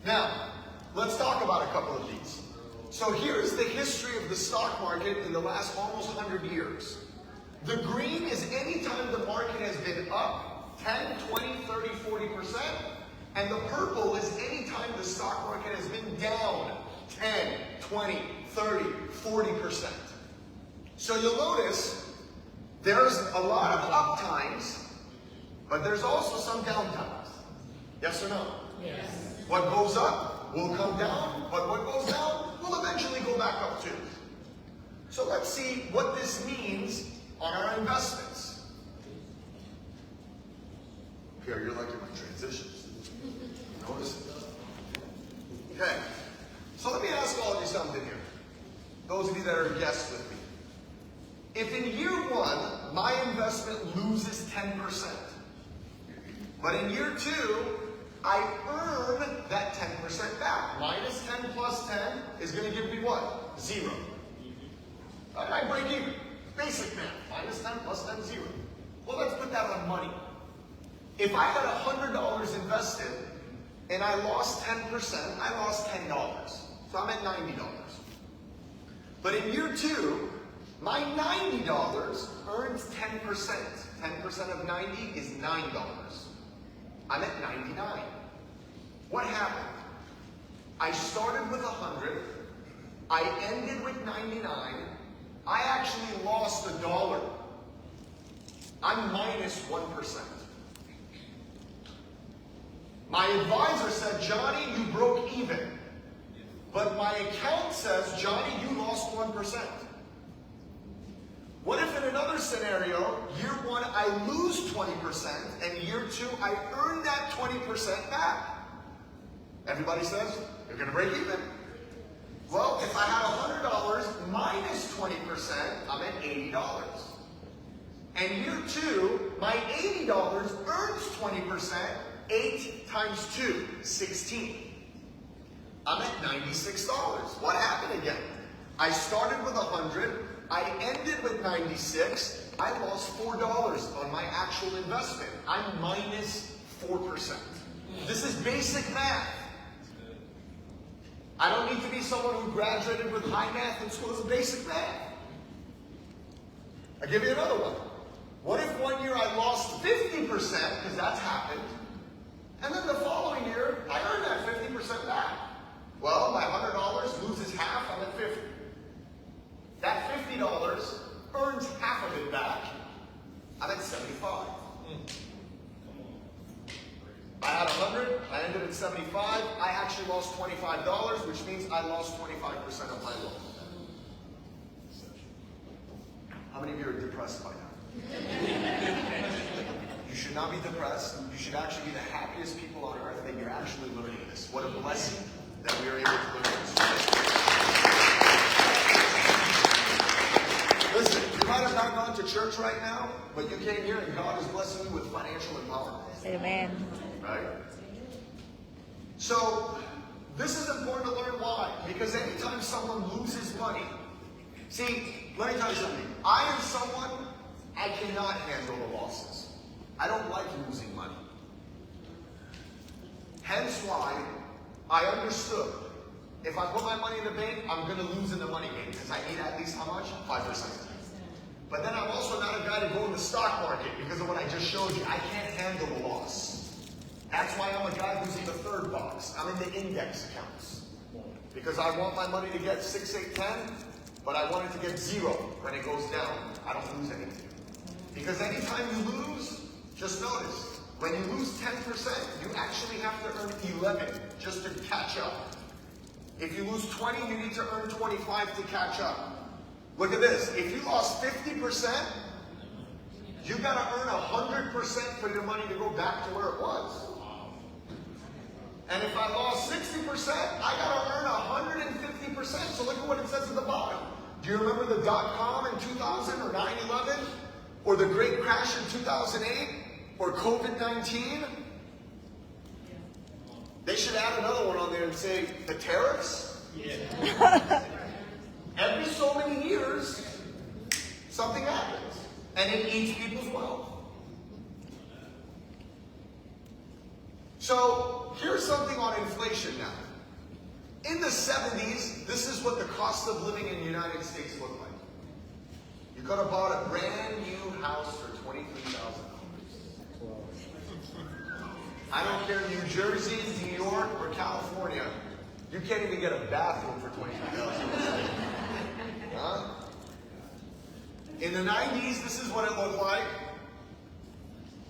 Now, let's talk about a couple of these. So here's the history of the stock market in the last almost 100 years. The green is any time the market has been up 10, 20, 30, 40%. And the purple is any time the stock market has been down 10, 20, 30, 40%. So you'll notice there's a lot of up times, but there's also some down times. Yes or no? Yes. What goes up will come down, but what goes down will eventually go back up too. So let's see what this means on our investments. Here, you're liking my transitions. Notice it. Okay. So let me ask all of you something here. Those of you that are guests with me. If in year 1, my investment loses 10%, but in year 2, I earn that 10% back. Minus 10 plus 10 is going to give me what? 0. I break even. Basic math. Minus 10 plus 10, 0. Well, let's put that on money. If I had $100 invested and I lost 10%, I lost $10. So I'm at $90. But in year 2, my $90 earns 10%. 10% of 90 is $9. I'm at 99. What happened? I started with 100. I ended with 99. I actually lost $1. I'm minus 1%. My advisor said, Johnny, you broke even. But my account says, Johnny, you lost 1%. What if in another scenario, year 1, I lose 20%, and year 2, I earn that 20% back? Everybody says, you're going to break even. Well, if I had $100 minus 20%, I'm at $80. And year 2, my $80 earns 20%, 8 times 2, 16. I'm at $96. What happened again? I started with 100, I ended with 96, I lost $4 on my actual investment. I'm minus 4%. This is basic math. I don't need to be someone who graduated with high math in school. This is basic math. I'll give you another one. What if one year I lost 50%, because that's happened, and then the following year, I earned that 50% back? Well, my $100 loses half, I'm at 50. That $50 earns half of it back, I'm at 75. I had 100, I ended at 75, I actually lost $25, which means I lost 25% of my loan. How many of you are depressed by now? You should not be depressed. You should actually be the happiest people on earth that you're actually learning this. What a blessing that we are able to learn this. Listen, you might have not gone to church right now, but you came here and God is blessing you with financial empowerment. Amen. Right? So, this is important to learn why. Because anytime someone loses money, see, let me tell you something. I am someone, I cannot handle the losses. I don't like losing money. Hence why I understood, if I put my money in the bank, I'm going to lose in the money game. Because I need at least how much? 5%. But then I'm also not a guy to go in the stock market because of what I just showed you. I can't handle the loss. That's why I'm a guy who's in the third box. I'm in the index accounts. Because I want my money to get 6, 8, 10, but I want it to get 0 when it goes down. I don't lose anything. Because anytime you lose, just notice, when you lose 10%, you actually have to earn 11 just to catch up. If you lose 20, you need to earn 25 to catch up. Look at this. If you lost 50%, you got to earn 100% for your money to go back to where it was. And if I lost 60%, I got to earn 150%. So look at what it says at the bottom. Do you remember the dot-com in 2000 or 9/11? Or the great crash in 2008? Or COVID-19? They should add another one on there and say, the tariffs? Yeah. Every so many years, something happens. And it eats people's wealth. So, here's something on inflation now. In the 70s, this is what the cost of living in the United States looked like. You could have bought a brand new house for $23,000. I don't care, New Jersey, New York, or California, you can't even get a bathroom for $23,000. Huh? In the 90s, this is what it looked like.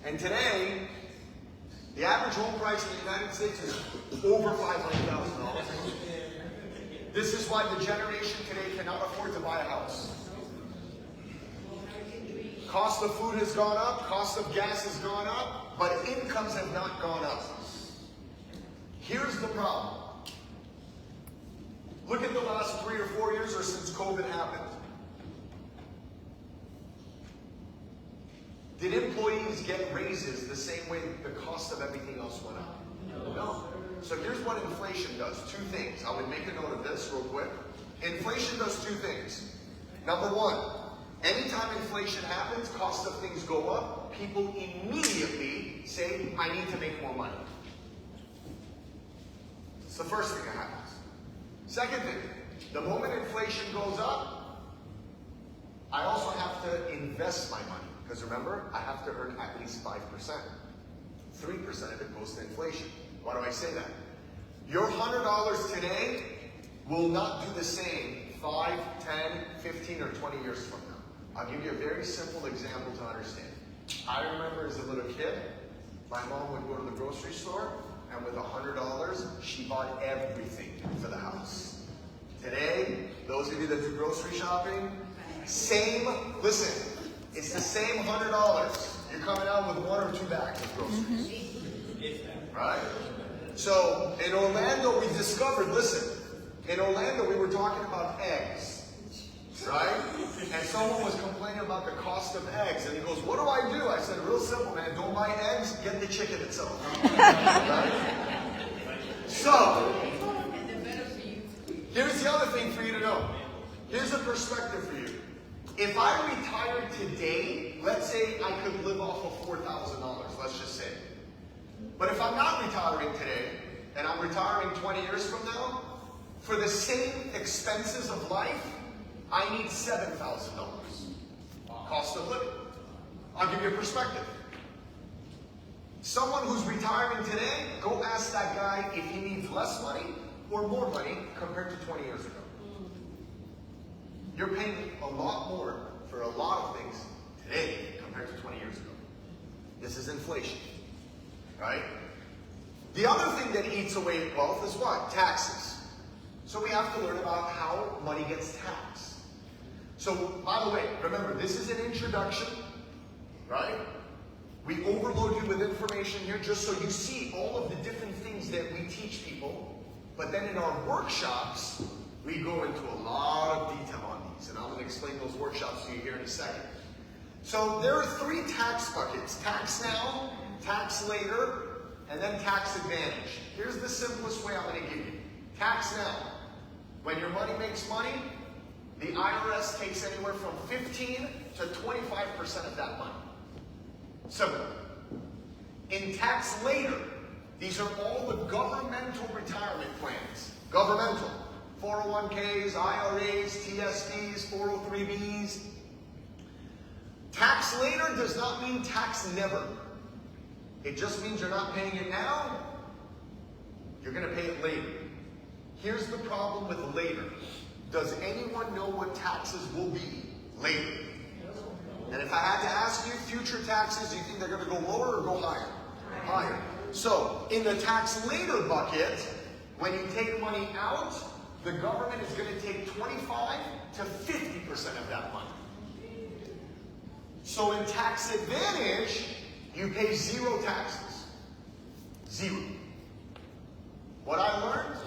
And today, the average home price in the United States is over $500,000. This is why the generation today cannot afford to buy a house. Cost of food has gone up, cost of gas has gone up, but incomes have not gone up. Here's the problem. Look at the last 3 or 4 years or since COVID happened. Did employees get raises the same way the cost of everything else went up? No. So here's what inflation does. 2 things. I would make a note of this real quick. Inflation does 2 things. Number 1, anytime inflation happens, cost of things go up, people immediately say, I need to make more money. It's the first thing that happens. Second thing, the moment inflation goes up, I also have to invest my money. Because remember, I have to earn at least 5%. 3% of it goes to inflation. Why do I say that? Your $100 today will not do the same 5, 10, 15, or 20 years from now. I'll give you a very simple example to understand. I remember as a little kid, my mom would go to the grocery store, and with $100, she bought everything for the house. Today, those of you that do grocery shopping, listen, it's the same $100. You're coming out with 1 or 2 bags of groceries. Right? So, in Orlando, we discovered, listen, in Orlando, we were talking about eggs. Right? And someone was complaining about the cost of eggs. And he goes, what do I do? I said, real simple, man. Don't buy eggs, get the chicken itself. Right? So, here's the other thing for you to know. Here's a perspective for you. If I retired today, let's say I could live off of $4,000, let's just say. But if I'm not retiring today, and I'm retiring 20 years from now, for the same expenses of life, I need $7,000. Cost of living. I'll give you a perspective. Someone who's retiring today, go ask that guy if he needs less money or more money compared to 20 years ago. You're paying a lot more for a lot of things today compared to 20 years ago. This is inflation, right? The other thing that eats away at wealth is what? Taxes. So we have to learn about how money gets taxed. So, by the way, remember, this is an introduction, right? We overload you with information here just so you see all of the different things that we teach people. But then in our workshops, we go into a lot of detail on these. And I'm going to explain those workshops to you here in a second. So there are 3 tax buckets. Tax now, tax later, and then tax advantage. Here's the simplest way I'm going to give you. Tax now. When your money makes money, the IRS takes anywhere from 15 to 25% of that money. Simple. In tax later, these are all the governmental retirement plans. Governmental. 401ks, IRAs, TSPs, 403bs. Tax later does not mean tax never. It just means you're not paying it now. You're going to pay it later. Here's the problem with later. Does anyone know what taxes will be later? And if I had to ask you, future taxes, do you think they're going to go lower or go higher? Higher. So, in the tax later bucket, when you take money out, the government is going to take 25 to 50% of that money. So in tax advantage, you pay 0 taxes. 0. What I learned?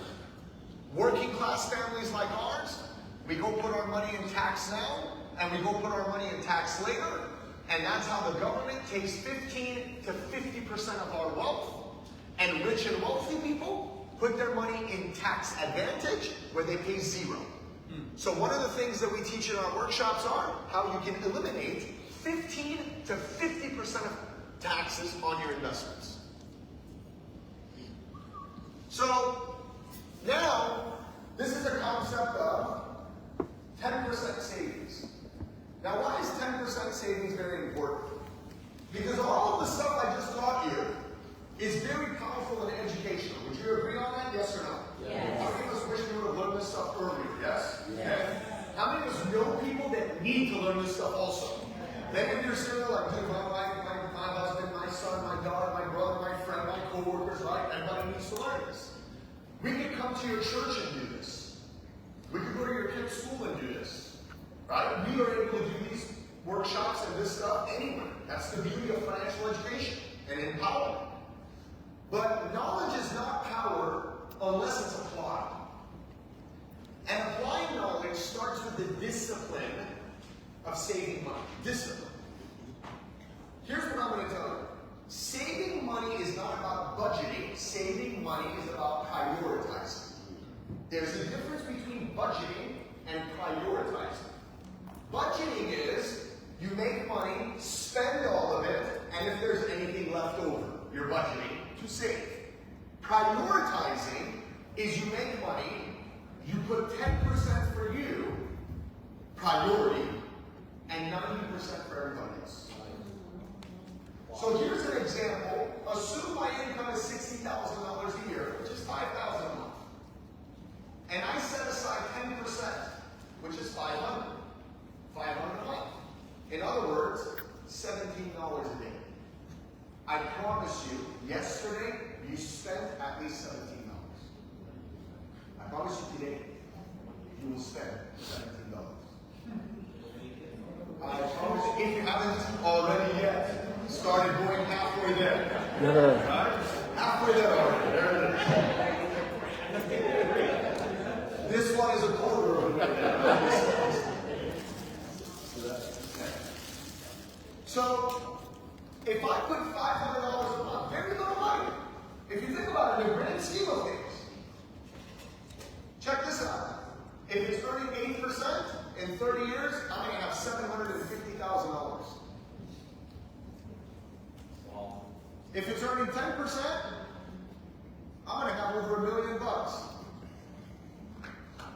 Working class families like ours, we go put our money in tax now, and we go put our money in tax later, and that's how the government takes 15 to 50% of our wealth, and rich and wealthy people put their money in tax advantage, where they pay 0. So one of the things that we teach in our workshops are how you can eliminate 15 to 50% of taxes on your investments. So now, this is a concept of 10% savings. Now, why is 10% savings very important? Because all of the stuff I just taught you is very powerful and educational. Would you agree on that? Yes or no? Yes. How many of us wish we would have learned this stuff earlier? Yes? Yes. Okay. How many of us know people that need to learn this stuff also? Then if you're still like, dude, my husband, my son, my daughter, my brother, my friend, my co-workers, right? Everybody needs to learn this. We could come to your church and do this. We could go to your kid's school and do this. Right? We are able to do these workshops and this stuff anywhere. That's the beauty of financial education and empowerment. But knowledge is not power unless it's applied. And applying knowledge starts with the discipline of saving money. Discipline. Here's what I'm going to tell you. Saving money is not about budgeting. Saving money is about prioritizing. There's a difference between budgeting and prioritizing. Budgeting is you make money, spend all of it, and if there's anything left over, you're budgeting to save. Prioritizing is you make money, you put 10% for you, priority, and 90% for everybody else. So here's an example. Assume my income is $60,000 a year, which is $5,000 a month. which is $500. $500 a month. In other words, $17 a day. I promise you, yesterday, you spent at least $17. I promise you today, you will spend $17. I promise you, if you haven't already yet, started going halfway there. Right? Halfway there already. There it is. This one is a quarter of it. So, if I put $500 a month, very little money. If you think about it in the grand scheme of things, check this out. If it's earning 8% in 30 years, I'm going to have $750,000. If it's earning 10%, I'm going to have over $1 million.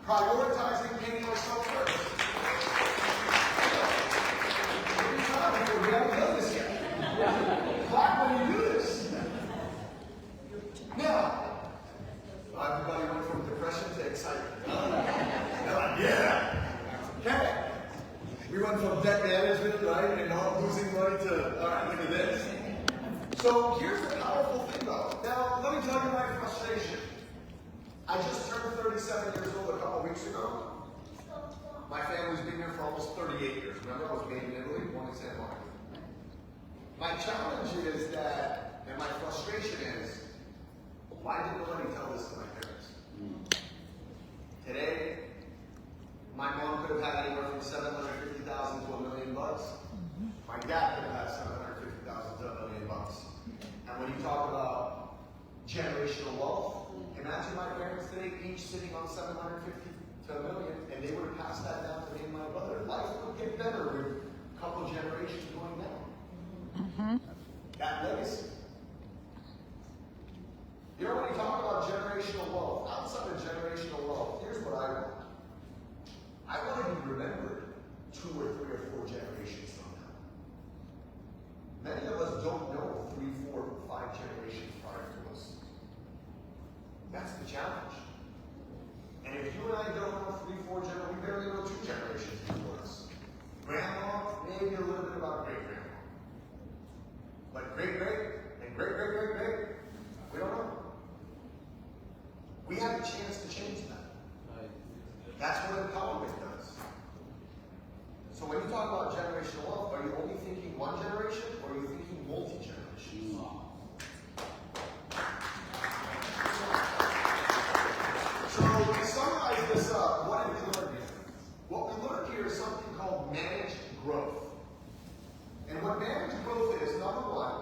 Prioritizing paying myself first. We haven't done this yet. Clap when you do this. Now, everybody went from depression to excitement. Yeah. Okay. We went from debt management, right, and not losing money to, all right, look at this. So here's the powerful thing, though. Now, let me tell you my frustration. I just turned 37 years old a couple weeks ago. My family's been here for almost 38 years. Remember, I was made in Italy, born in San Marco. My challenge is that, and my frustration is, why didn't nobody tell this to my parents? Today, my mom could have had anywhere from $750,000 to $1 million. My dad could have had $750,000 to $1 million. And when you talk about generational wealth, imagine my parents today each sitting on $750,000 to $1 million, and they would have passed that down to me and my brother. Life would get better with a couple of generations going down. That legacy. You know, when you talk about generational wealth, outside of generational wealth, here's what I want. I want to be remembered 2 or 3 or 4 generations from now. Many of us don't know 3, 4, 5 generations prior to us. That's the challenge. And if you and I don't know 3, 4 generations, we barely know 2 generations before us. Grandma, maybe a little bit about great-grandma. But great-great and great-great-great-great, we don't know. We have a chance to change that. That's what empowerment does. So when you talk about generational wealth, are you only thinking one generation or are you thinking multi-generations? So to summarize this up, what did we learn here? What we learned here is something called managed growth. And what managed growth is, number one,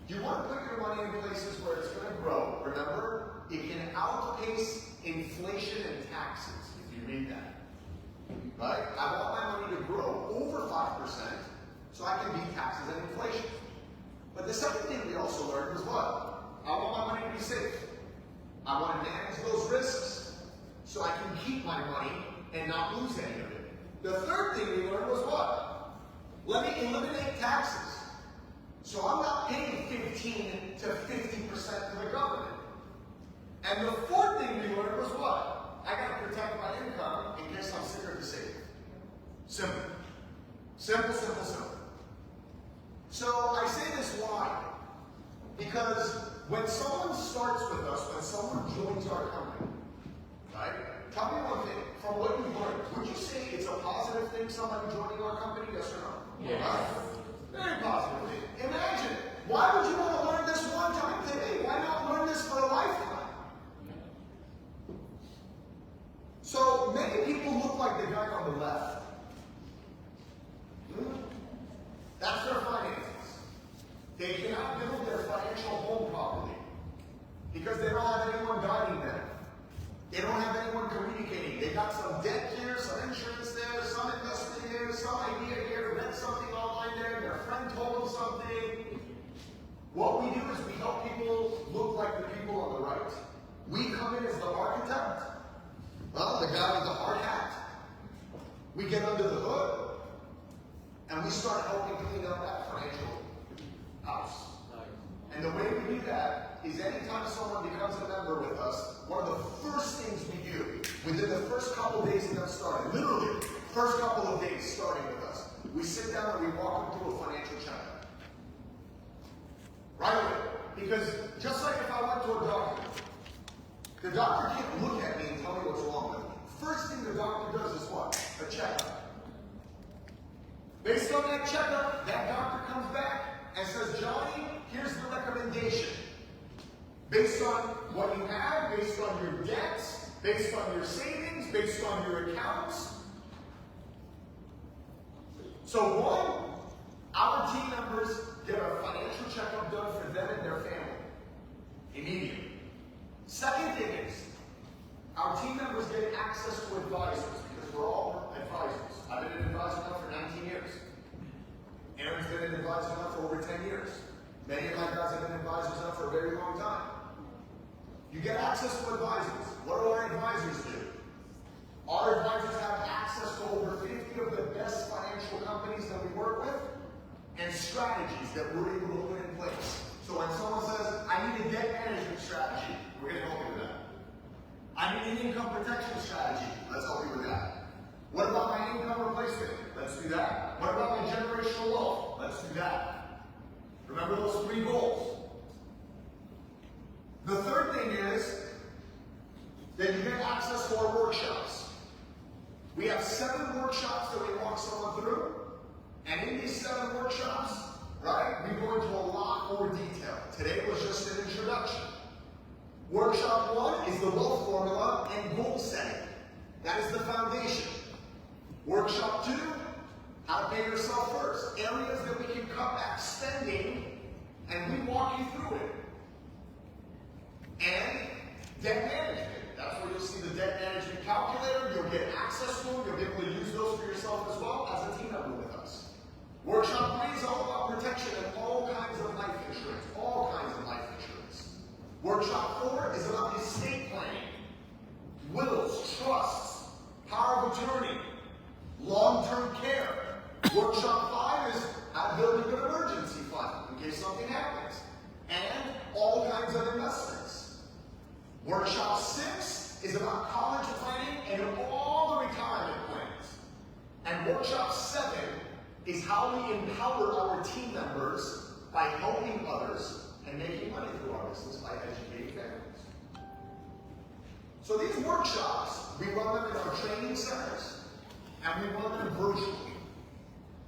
you want to put your money in places where it's going to grow. Remember, it can outpace inflation and taxes, if you read that. Right? I want my money to grow over 5% so I can beat taxes and inflation. But the second thing we also learned was what? I want my money to be safe. I want to manage those risks so I can keep my money and not lose any of it. The third thing we learned was what? Let me eliminate taxes. So I'm not paying 15 to 50% to the government. And the fourth thing we learned was what? I got to protect my income in case I'm sick or disabled. Simple. Simple, simple, simple. So I say this why? Because when someone starts with us, when someone joins our company, right? Tell me one thing, from what you've learned, would you say it's a positive thing, somebody joining our company, yes or no? Yes. Very positive thing. Imagine, why would you want to learn this one time today? Why not learn this for a lifetime? So many people look like the guy on the left. That's their finances. They cannot build their financial home properly because they don't have anyone guiding them. They don't have anyone communicating. They got some debt here, some insurance there, some investment here, some idea here, read something online there, their friend told them something. What we do is we help people look like the people on the right. We come in as the architect. Well, the guy with the hard hat. We get under the hood and we start helping clean up that financial house. And the way we do that is anytime someone becomes a member with us, one of the first things we do, within the first couple of days of them starting, literally, first couple of days starting with us, we sit down and we walk them through a financial checkup. Right away. Because just like if I went to a doctor, the doctor can't look at me and tell me what's wrong with me. First thing the doctor does is what? A checkup. Based on that checkup, that doctor comes back and says, Johnny, here's the recommendation. Based on what you have, based on your debts, based on your savings, based on your accounts. So one, our team members get a financial checkup done for them and their family. Immediately. Second thing is, our team members get access to advisors because we're all advisors. I've been an advisor now for 19 years. Aaron's been an advisor now for over 10 years. Many of my guys have been advisors now for a very long time. You get access to advisors. What do our advisors do? Our advisors have access to over 50 of the best financial companies that we work with and strategies that we're able to put in place. So when someone says, I need a debt management strategy, we're going to help you with that. I need an income protection strategy. Let's help you with that. What about my income replacement? Let's do that. What about my generational wealth? Let's do that. Remember those 3 goals. The third thing is that you get access to our workshops. We have 7 workshops that we walk someone through. And in these 7 workshops, right, we go into a lot more detail. Today was just an introduction. Workshop 1 is the wealth formula and goal setting. That is the foundation. Workshop 2, how to pay yourself first. Areas that we can cut back spending, and we walk you through it. And debt management. That's where you'll see the debt management calculator. You'll get access to them. You'll be able to use those for yourself as well as a team member with us. Workshop 3 is all about protection and all kinds of life insurance. All kinds of life insurance. Workshop 4 is about estate planning, wills, trusts, power of attorney, long-term care. Workshop 5 is how to build a good emergency fund in case something happens. And all kinds of investments. Workshop 6 is about college planning and all the retirement plans. And workshop 7 is how we empower our team members by helping others and making money through our business by educating families. So these workshops, we run them in our training centers and we run them virtually.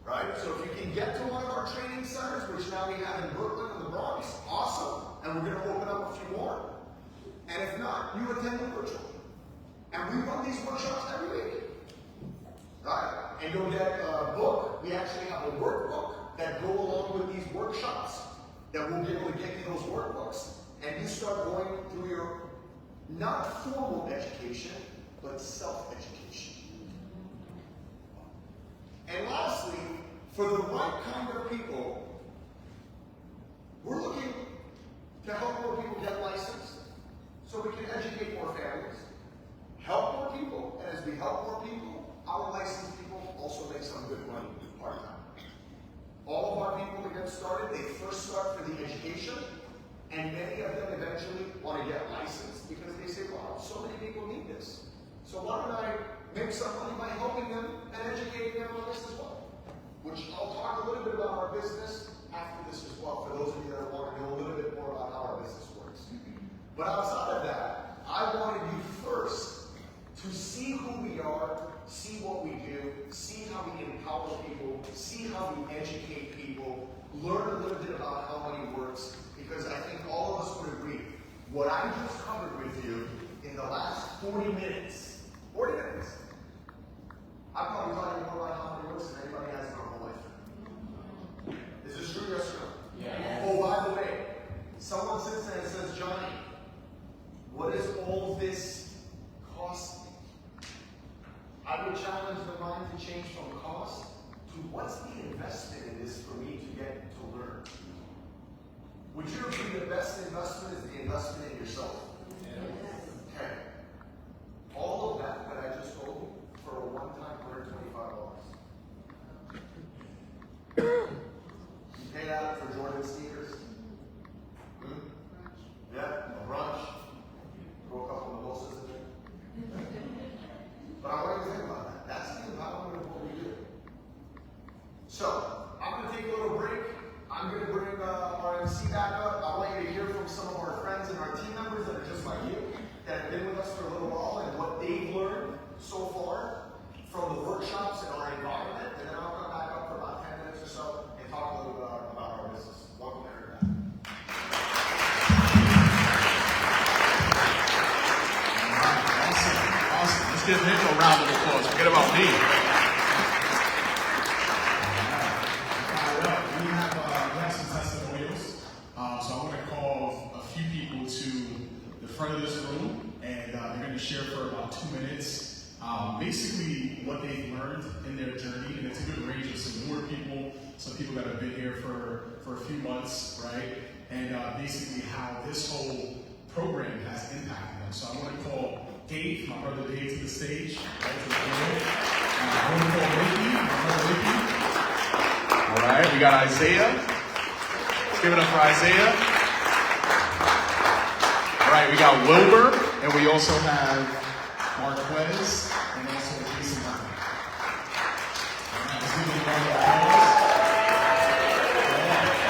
Right? So if you can get to one of our training centers, which now we have in Brooklyn and the Bronx, awesome. And we're going to open up a few more. And if not, you attend them virtually. And we run these workshops every week. Right? And you'll get a book. We actually have a workbook that go along with these workshops that will be able to get you those workbooks. And you start going through your not formal education, but self-education. And lastly, for the right kind of people, we're looking to help more people get licensed so we can educate more families, help more people, and as we help more people, our licensed people also make some good money part-time. All of our people that get started, they first start for the education, and many of them eventually want to get licensed because they say, wow, so many people need this. So why don't I make some money by helping them and educating them on this as well? Which I'll talk a little bit about our business after this as well, for those of you that want to know a little bit more about how our business works. But outside of that, I wanted you first to see who we are, see what we do, see how we empower people, see how we educate people, learn a little bit about how money works, because I think all of us would agree, what I just covered with you in the last 40 minutes, I'm probably talking more about how money works than anybody has in their whole life. Is this true, yes or no? Yes. Oh, by the way, someone sits there and says, Johnny, what does all this cost me? I would challenge the mind to change from cost to what's the investment in this for me to get to learn? Would you agree the best investment is the investment in yourself? Yes. Okay. All of that I just told you for a one-time $125. You pay out for Jordan sneakers. give him a round of applause. Forget about me. We have some testimonials. So I want to call a few people to the front of this room, and they're going to share for about 2 minutes basically what they've learned in their journey. And it's a good range of some newer people, some people that have been here for a few months, right? And basically how this whole program has impacted them. So I want to call Dave, my brother Dave, to the stage. Right, to the floor. I want to call Ricky, my brother Ricky. All right, we got Isaiah. Let's give it up for Isaiah. All right, we got Wilbur, and we also have Marquez, and also Jason Hunter. All right, let's give it a round of applause.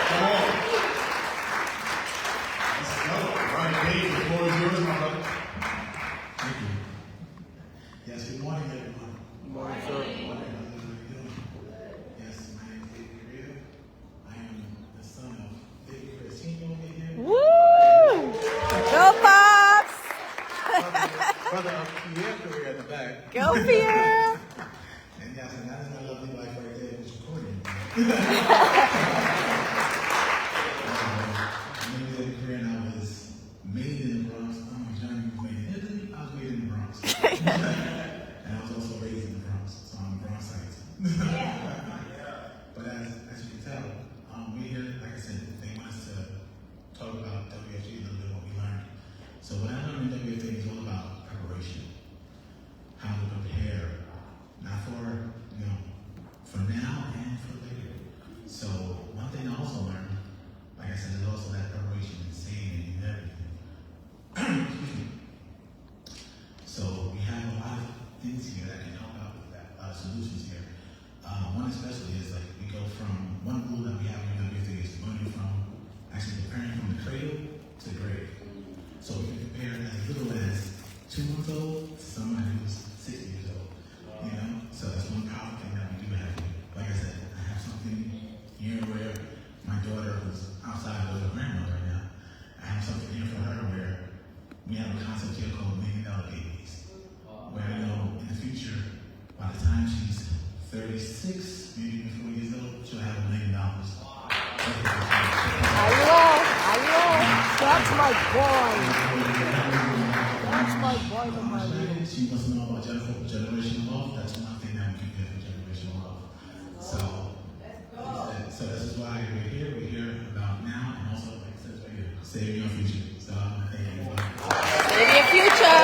Come on. Let's go. All right, Dave, the floor is yours, my brother. Thank you. Yes, good morning, everyone. Good morning, sir. Good morning. How are you doing? Yes, my name is David Korea. I am the son of David Korea over here. Woo! Go, Pops! Brother of Pierre Korea in the back. Go, Pierre! And yes, and that is my lovely wife right there who's recording. My name is David Korea, and I was made in the Bronx. Johnny was made in Italy. I was made in the Bronx. And I was also raised in the Bronx, so I'm a Bronxite. But as you can tell, we here, like I said, they want us to talk about WFG, a little bit of what we learned. So what I learned in WFG is all about preparation. How to prepare, not for, for now and for later. So one thing I also learned, like I said, is also that preparation and saving and everything. Excuse me. So we have a lot of things here that can help out with that, a lot of solutions here. One especially is like we go from one rule that we have in WFG is learning from actually preparing from the cradle to the grave. So we can prepare as little as 2 months old to somebody who's 60 years old. So that's one powerful thing that we do have here. Like I said, I have something here where my daughter, who's outside with her grandmother right now, I have something here for her where we have a concept here called $1 Million Babies. Where in the future, by the time she's 36, maybe even 40 years old, she'll have $1 million. Are you all? That's my boy. That's my boy from my room. She wants to know about generational wealth. That's one thing that we can get for generational wealth. So this is why we're here. We're here about now, and also, like I said, right here, saving your future. So I want to thank everybody. Save your future.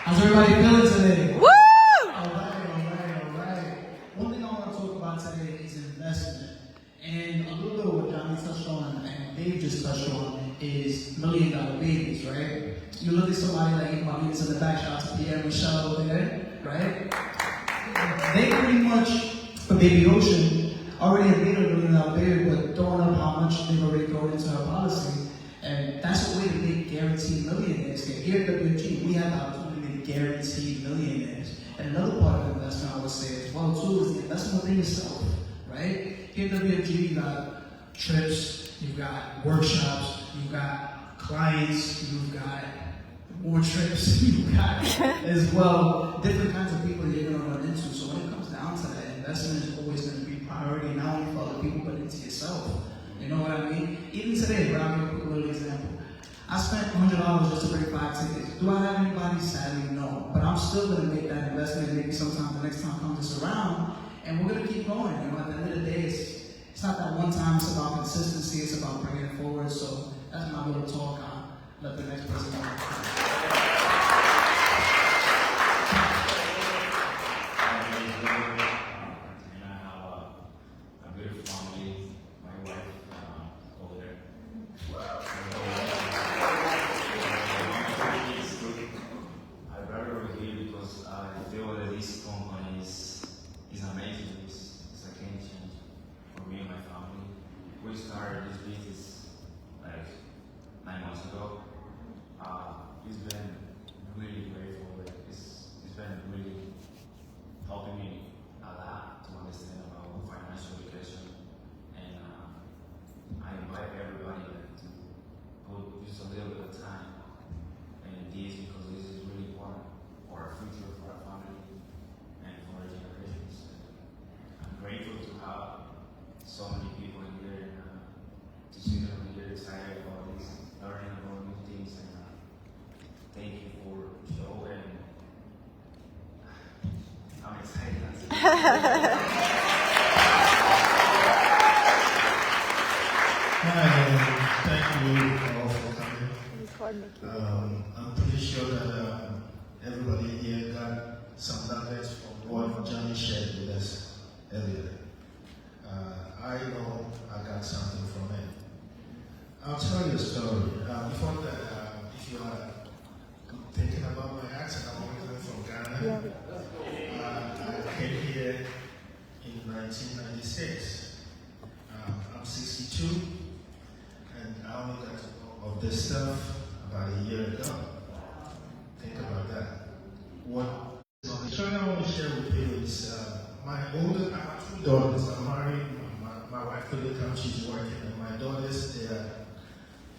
How's everybody feeling today? Woo! All right. One thing I want to talk about today is investment. And a little bit of what Johnny touched on and Dave just touched on is $1 million babies, right? You look at somebody like my leaders in the back, shout out to Pierre and Michelle over there, right? They pretty much, for Baby Ocean, already have made $1 million baby, but throwing up how much they've already thrown into her policy. And that's a way to make guaranteed millionaires. Here at WFG, we have the opportunity to make guaranteed millionaires. And another part of the investment I would say as well too is the investment within yourself, right? Here at WFG, you got trips, you've got workshops, you've got clients, you've got more trips, you've got as well different kinds of people that you're going to run into. So when it comes down to that, investment is always going to be priority, not only for other people, but into yourself. You know what I mean? Even today, I'll give a quick little example. I spent $100 just to bring 5 tickets. Do I have anybody? Sadly, no. But I'm still going to make that investment. Maybe sometime the next time comes this around, and we're going to keep going. At the end of the day, it's not that one time. It's about consistency. It's about bringing it forward. So that's my little talk. I'll let the next person know. We started this business like 9 months ago. It's been I'm excited. Hi, thank you all for coming. I'm pretty sure that everybody here got some nuggets from what Johnny shared with us earlier. I know I got something from it. I'll tell you a story. Before that, if you are thinking about my accent, I'm originally from Ghana. I came here in 1996. I'm 62, and I only got to know of this stuff about a year ago. Think about that. What the story I want to share with you is I have two daughters. I'm married. My wife couldn't come, she's working, and my daughters, they are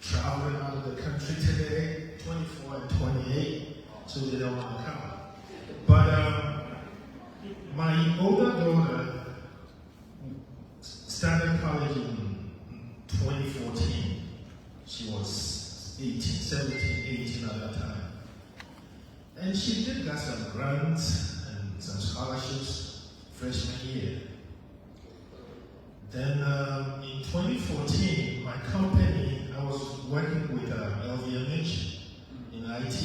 traveling out of the country today, 24 and 28, so they don't want to come. But my older daughter started college in 2014. She was 17, 18 at that time. And she did got some grants and some scholarships freshman year. Then in 2014, my company, I was working with LVMH in IT,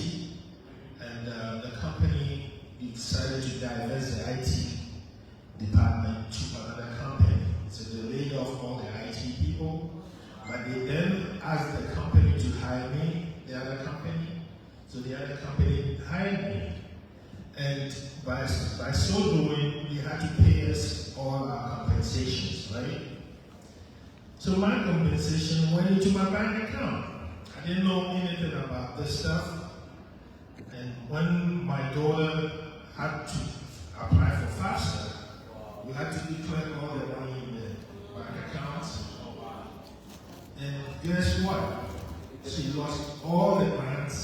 and the company decided to divest the IT department to another company. So they laid off all the IT people, but they then asked the company to hire me, the other company. So the other company hired me. And by so doing, they had to pay us all our compensations, right? So my compensation went into my bank account. I didn't know anything about this stuff. And when my daughter had to apply for FAFSA, we had to declare all the money in the bank accounts. And guess what? She lost all the grants,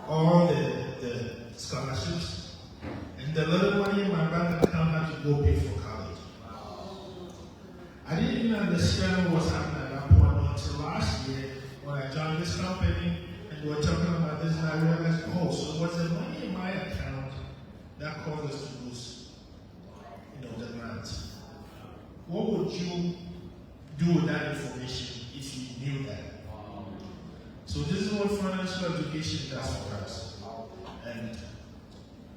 all the scholarships, and the little money in my bank account had to go pay for college. I didn't even understand what was happening at that point until last year when I joined this company and we were talking about this, and I realized, oh, so it was the money in my account that caused us to lose, the grants. What would you do with that information if you knew that? So this is what financial education does for us. And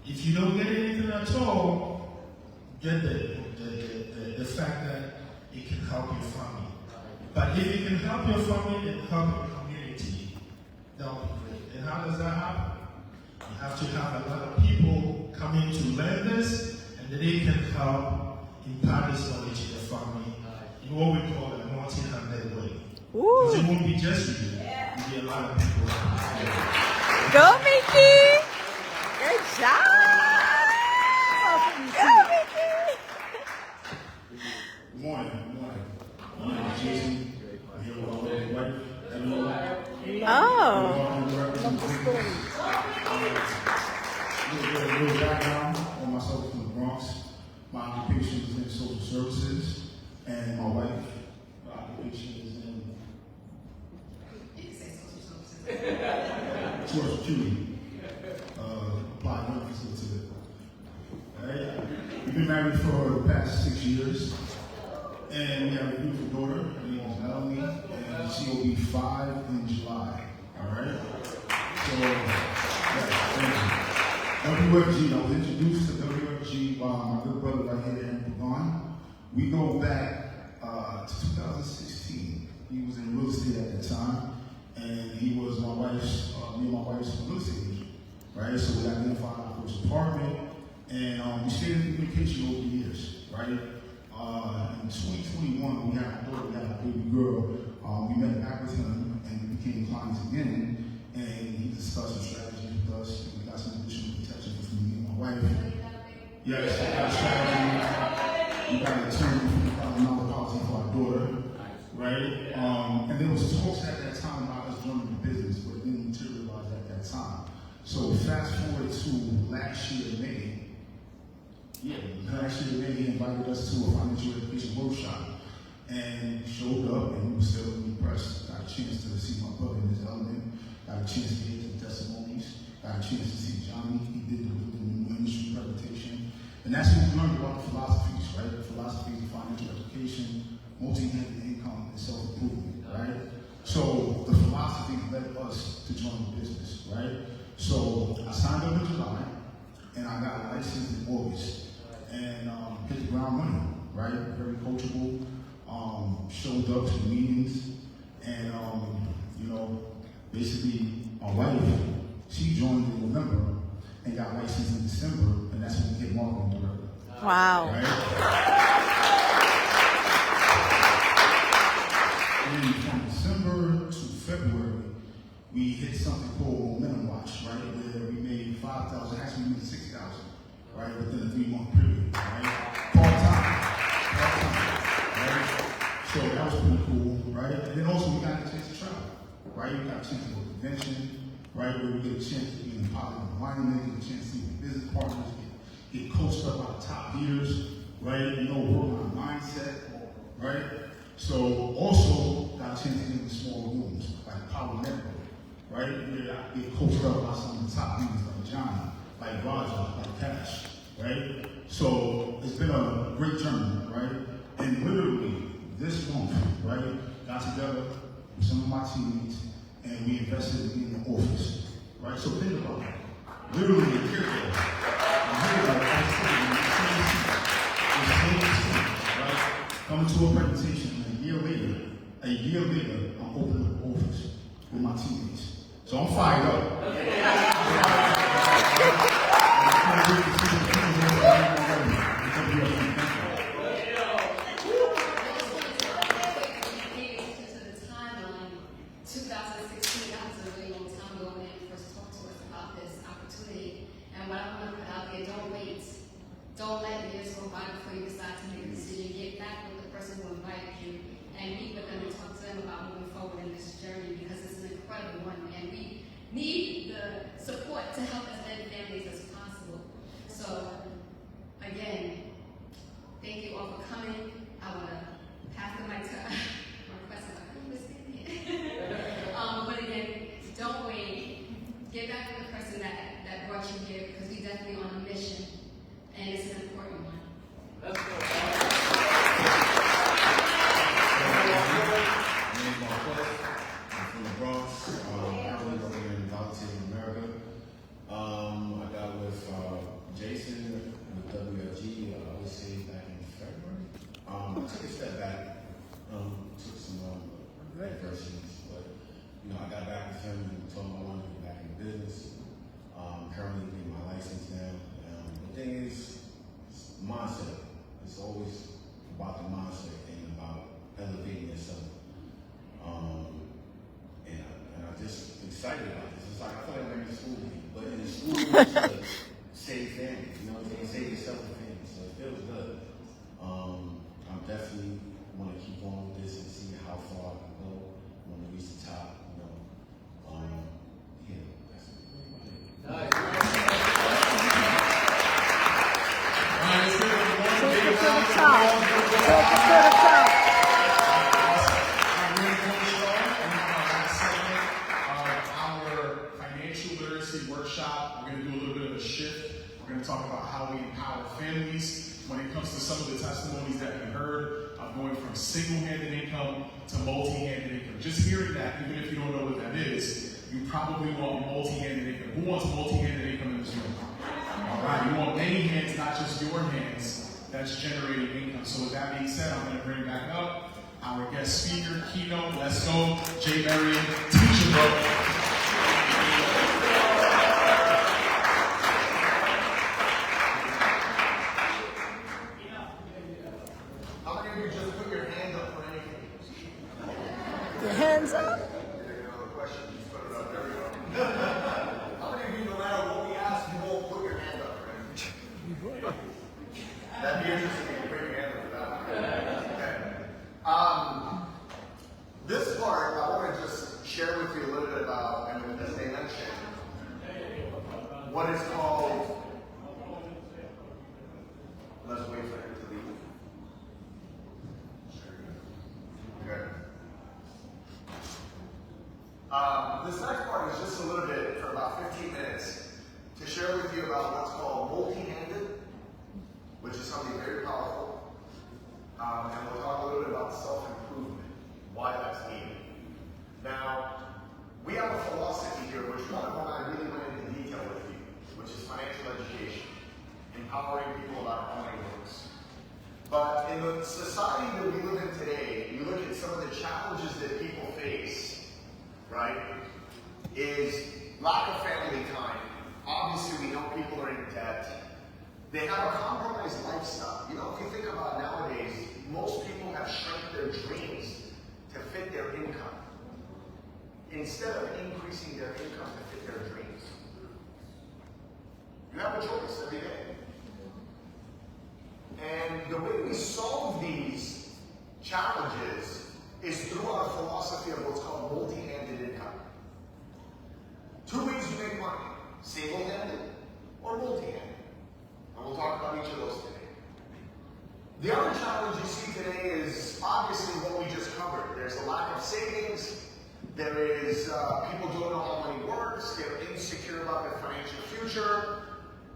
if you don't get anything at all, get the fact that it can help your family. But if it can help your family and help your community, that would be great. And how does that happen? You have to have a lot of people come in to learn this, and then they can help impart this knowledge to the family in what we call a multi-handed way. Because it won't be just you. It'll be a lot of people. Go, Mickey! Good job! Go, Mickey! Good morning. My name is Jason. I'm here with my wife, Emily. Oh. A little background on myself from the Bronx. My occupation is in social services, and my wife, her occupation is in Social Security. Applied benefits to it. All right. We've been married for the past 6 years, and we have a beautiful daughter. Her name is Melanie, and she will be 5 in July. All right. So, yeah, thank you. WFG, I was introduced to WFG by my good brother right here in Pagan. We go back to 2016. He was in real estate at the time, and he was me and my wife's real estate agent, right? So we identified our first apartment, and we stayed in communication over the years, right? In 2021, we had a daughter, we had a baby girl. We met back with him, and we became clients again, and he discussed some strategies with us. We got some additional protection for me and my wife. Yes, we got a strategy. We got a $250,000 policy for our daughter, right? And there was talks at that time about us running the business, but it didn't materialize at that time. So fast forward to last year in May. Last year in May, he invited us to a financial education workshop, and showed up, and we were still impressed. Got a chance to see my brother in his element. Got a chance to hear some testimonies. Got a chance to see Johnny. He did the industry presentation. And And that's what we learned about the philosophies, right? The philosophies of financial education, multi-handed income, and self-improvement, right? So the philosophy led us to join the business, right? So I signed up in July, and I got licensed in August, and hit the ground running, right? Very coachable, showed up to the meetings, and you know, basically my wife, she joined in November and got licensed in December, and that's when we hit marketing director. Wow. Right? And from December to February, we hit something called Momentum Watch, right? Where we made 5,000, actually we made 6,000, right? Within a 3-month period, right? Part-time, right? So that was pretty cool, right? And then also we got a chance to travel, right? We got a chance to go to convention, right? Where we get a chance to be in a positive environment, get a chance to see the business partners, get coached up by the top leaders, right? You know, work on mindset, right? So also got a chance to get in the small rooms, like Power Network, right? Where I get coached up by some of the top leaders like Johnny, like Roger, like Cash, right? So it's been a great journey, right? And literally this month, right, got together with some of my teammates and we invested in the office, right? So think about that. Literally a year ago, right? Coming to a presentation, and a year later, I'm opening up the office with my teammates. So I'm fired up. Don't let years go by before you decide to make a decision. Get back with the person who invited you and meet with them and talk to them about moving forward in this journey because it's an incredible one and we need the support to help as many families as possible. So, again, thank you all for coming. I want to pass the mic to my request. But again, don't wait. Get back with the person that brought you here because we definitely on a mission. And it's an important one. Let's go. My name is Marquez. I'm from the Bronx. Currently working in Volunteers in America. I got with Jason with WFG, I would say back in February. I took a step back, took some adversities, but you know, I got back with him and told him I wanted to get back in the business. Currently getting my license now. The thing is, mindset. It's always about the mindset and about elevating yourself. And I'm just excited about this. It's like I feel like I'm in school again, but in the school you have to save family. You know what I'm saying? Save yourself and family. So it feels good. I'm definitely want to keep on with this and see how far I can go. I want to reach the top. You know. Yeah, that's it. Nice. Take it to the top. Take it to the top. Our financial literacy workshop, we're going to do a little bit of a shift. We're going to talk about how we empower families when it comes to some of the testimonies that we heard of going from single-handed income to multi-handed income. Just hearing that, even if you don't know what that is, you probably want multi-handed income. Who wants multi-handed income in this room? All right, you want many hands, not just your hands, that's generating income. So with that being said, I'm going to bring back up our guest speaker, keynote. Let's go, Jay Marion, teacher, bro. How many of you just put your hand up for anything? Your hands up. Question, you put it up. There we go. How many of you, no matter what we ask, you won't put your hand up for anything? That'd be interesting if you put your hand up for that one. Okay. This part, I want to just share with you a little bit about, and as they mentioned, what is called, let's wait for it to leave. Okay. This next part is just a little bit, for about 15 minutes, to share with you about what's called multi-handed empowering people about how money works. But in the society that we live in today, you look at some of the challenges that people face, right, is lack of family time. Obviously, we know people are in debt. They have a compromised lifestyle. You know, if you think about nowadays, most people have shrank their dreams to fit their income, instead of increasing their income to fit their dreams. You have a choice every day. And the way we solve these challenges is through our philosophy of what's called multi-handed income. Two ways you make money, single-handed or multi-handed. And we'll talk about each of those today. The other challenge you see today is obviously what we just covered. There's a lack of savings. There is people don't know how money works. They're insecure about their financial future.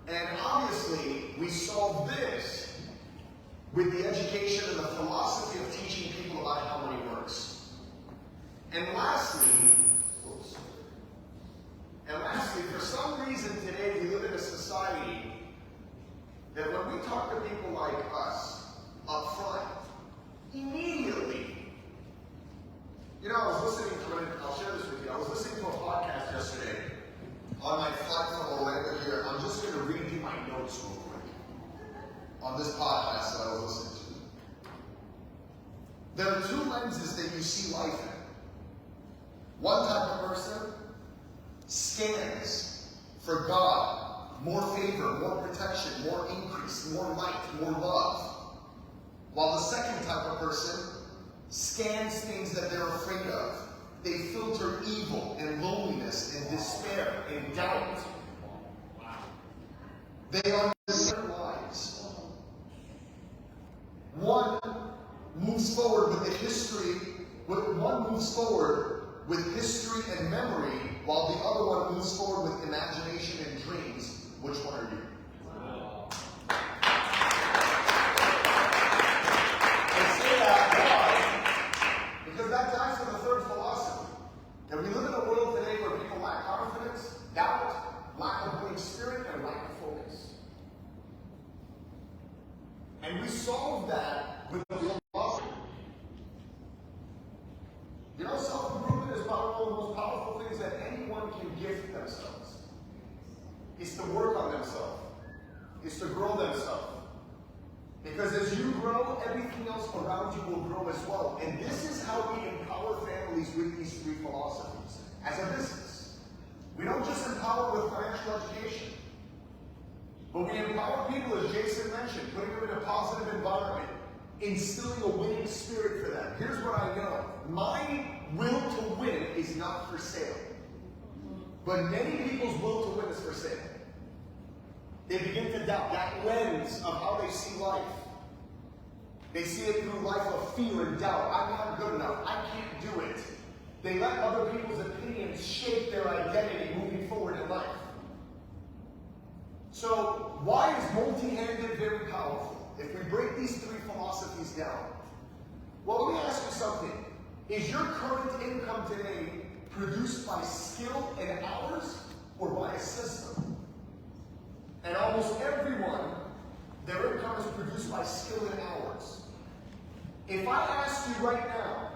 And obviously, we solve this with the education and the philosophy of teaching people about how money works. And lastly, for some reason today we live in a society that when we talk to people like us up front, immediately, you know, I was listening to, I'll share this with you, I was listening to a podcast yesterday on my flight from Orlando here. I'm just going to read you my notes real quick on this podcast that I was listening to. There are two lenses that you see life in. One type of person scans for God, more favor, more protection, more increase, more light, more love. While the second type of person scans things that they're afraid of. They filter evil and loneliness and despair and doubt. They are different lives. One moves forward with the history, one moves forward with history and memory, while the other one moves forward with imagination and dreams. Which one are you? I say that why? Because that ties to the third philosophy. That we live in a world today where people lack confidence, doubt, lack of winning spirit, and lack of focus. And we solve that with the philosophy. You know, self-improvement is probably one of the most powerful things that anyone can give themselves. It's to work on themselves. It's to grow themselves. Because as you grow, everything else around you will grow as well. And this is how we empower families with these three philosophies. As a business, we don't just empower with financial education, but we empower people, as Jason mentioned, putting them in a positive environment, instilling a winning spirit for them. Here's what I know. My will to win is not for sale. But many people's will to win is for sale. They begin to doubt that lens of how they see life. They see it through life of fear and doubt. I'm not good enough. I can't do it. They let other people's opinions shape their identity moving forward in life. So, why is multi-handed very powerful? If we break these three philosophies down, well, let me ask you something. Is your current income today produced by skill and hours or by a system? And almost everyone, their income is produced by skill and hours. If I ask you right now,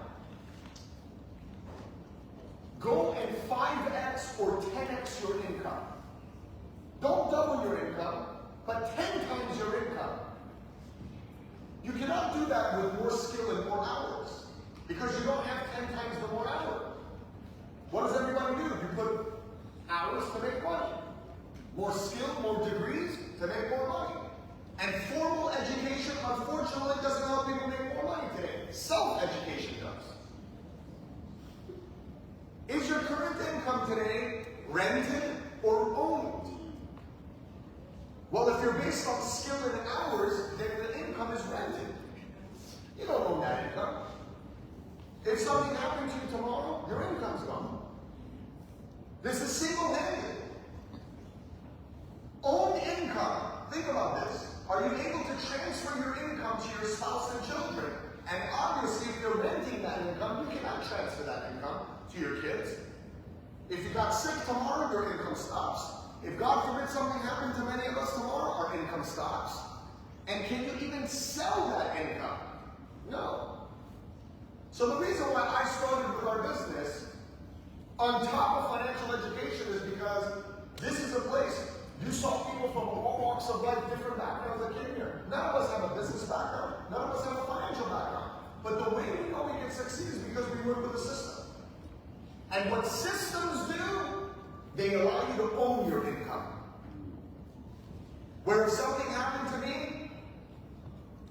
go and 5x or 10x your income. Don't double your income, but 10 times your income. You cannot do that with more skill and more hours, because you don't have 10 times the more hours. What does everybody do? You put hours to make money. More skill, more degrees to make more money. And formal education, unfortunately, doesn't help people make more money today. Self-education does. Is your current income today rented or owned? Well, if you're based on skill and hours, then the income is rented. You don't own that income. If something happened to you tomorrow, your income's gone. This is single-handed. Owned income. Think about this. Are you able to transfer your income to your spouse and children? And obviously, if you're renting that income, you cannot transfer that income to your kids. If you got sick tomorrow, your income stops. If God forbid something happened to many of us tomorrow, our income stops. And can you even sell that income? No. So the reason why I started with our business on top of financial education is because this is a place you saw people from all walks of life, different backgrounds that came here. None of us have a business background. None of us have a financial background. But the way we know we can succeed is because we work with a system. And what systems do, they allow you to own your income. Where if something happened to me,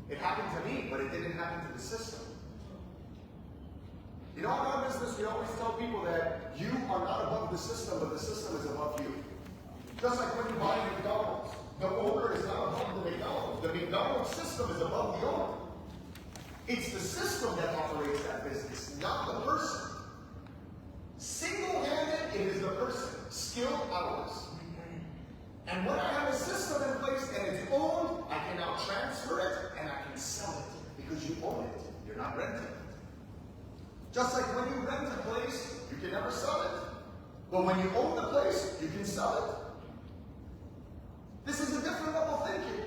it happened to me, but it didn't happen to the system. You know, in our business, we always tell people that you are not above the system, but the system is above you. Just like when you buy McDonald's, the owner is not above the McDonald's. The McDonald's system is above the owner. It's the system that operates that business, not the person. Single-handed, it is the person. Skill, ours. And when I have a system in place and it's owned, I can now transfer it and I can sell it because you own it. You're not renting it. Just like when you rent a place, you can never sell it. But when you own the place, you can sell it. This is a different level of thinking.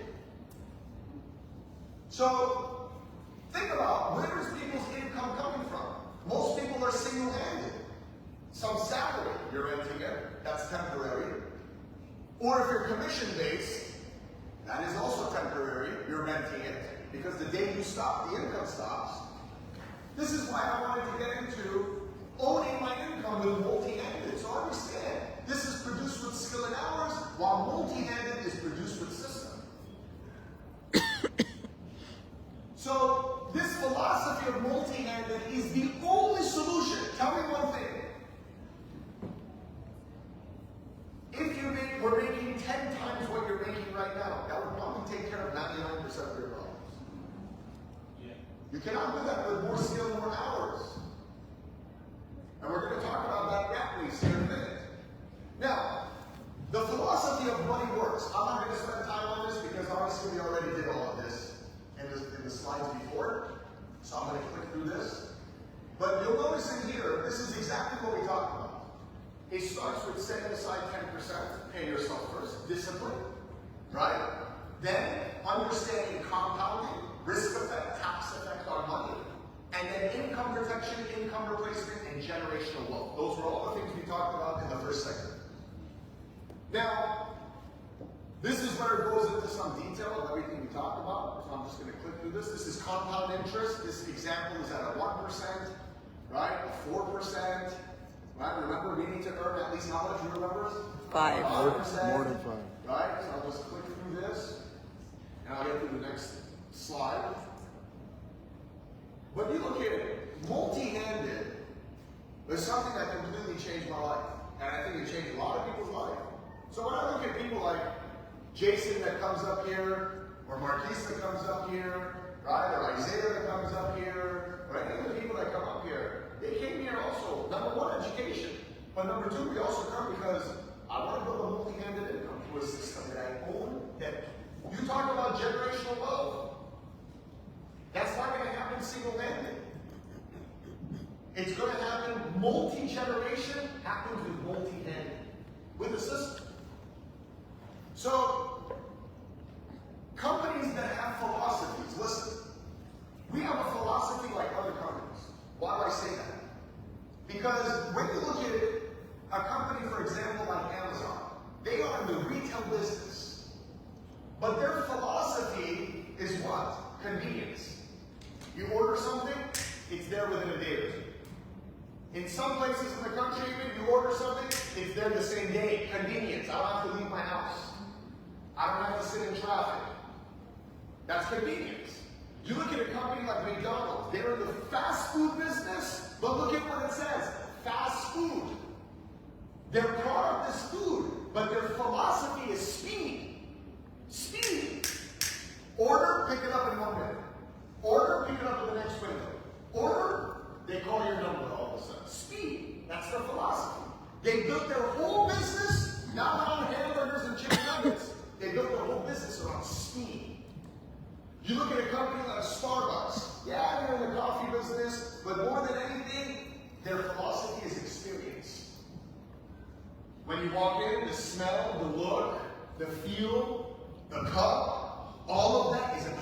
So, think about where is people's income coming from? Most people are single-handed. Some salary, you're renting it, that's temporary. Or if you're commission-based, that is also temporary, you're renting it, because the day you stop, the income stops. This is why I wanted to get into owning my income with multi-handed. So understand, this is produced with skill and hours, while multi-handed is produced with system. So this philosophy of multi-handed is the only solution. Tell me one thing. If you were making 10 times what you're making right now, that would probably take care of 99% of your problems. You cannot do that with more skill and more hours. And we're going to talk about that rat race here in a minute. Now, the philosophy of money works. I'm not going to spend time on this because obviously we already did all of this in the slides before. So I'm going to click through this. But you'll notice in here, this is exactly what we talked about. It starts with setting aside 10%, pay yourself first, discipline, right? Then understanding compounding, risk effect, tax effect on money, and then income protection, income replacement, and generational wealth. Those were all the things we talked about in the first segment. Now, this is where it goes into some detail of everything we talked about. So I'm just going to click through this. This is compound interest. This example is at a 1%, right? A 4%. Right? Remember, we need to earn at least how much? You remember? 5. 5%. More than 5. Right? So I'll just click through this, and I'll get to the next slide. But you look at it, multi-handed is something that completely changed my life. And I think it changed a lot of people's life. So when I look at people like Jason that comes up here, or Marquise that comes up here, right? Or Isaiah that comes up here, or any of the people that come up here, they came here also, number one, education. But number two, we also come because I want to build a multi-handed income to a system that I own, that you talk about generational wealth. That's not going to happen single-handed. It's going to happen multi-generation, happens with multi-handed, with a system. So, companies that have philosophies, listen, we have a philosophy like other companies. Why do I say that? Because when you look at it, a company, for example, like Amazon, they are in the retail business. But their philosophy is what? Convenience. You order something, it's there within a day or two. In some places in the country, even you order something, it's there the same day. Convenience. I don't have to leave my house. I don't have to sit in traffic. That's convenience. You look at a company like McDonald's, they're in the fast food business, but look at what it says, fast food. Their product is food, but their philosophy is speed. Speed. Order, pick it up in 1 minute. Order, pick it up in the next window. Order, they call your number all of a sudden. Speed. That's their philosophy. They built their whole business, not around hamburgers and chicken nuggets. They built their whole business around speed. You look at a company like Starbucks. Yeah, they're in the coffee business, but more than anything, their philosophy is experience. When you walk in, the smell, the look, the feel, the cup, all of that is an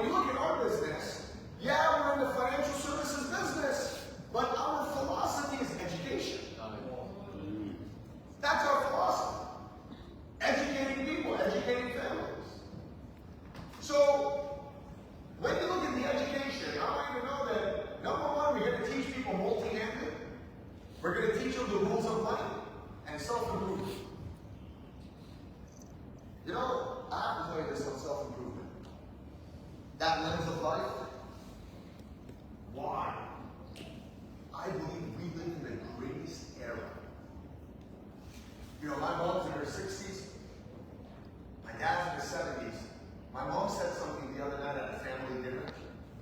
when you look at our business, yeah, we're in the financial services business, but our philosophy is education. That's our philosophy. Educating people, educating families. So, when you look at the education, I want you to know that, number one, we're going to teach people multi-handed. We're going to teach them the rules of money and self-improvement. You know, I have to tell you this on self-improvement. That lens of life. Why? I believe we live in the greatest era. You know, my mom's in her 60s. My dad's in his 70s. My mom said something the other night at a family dinner.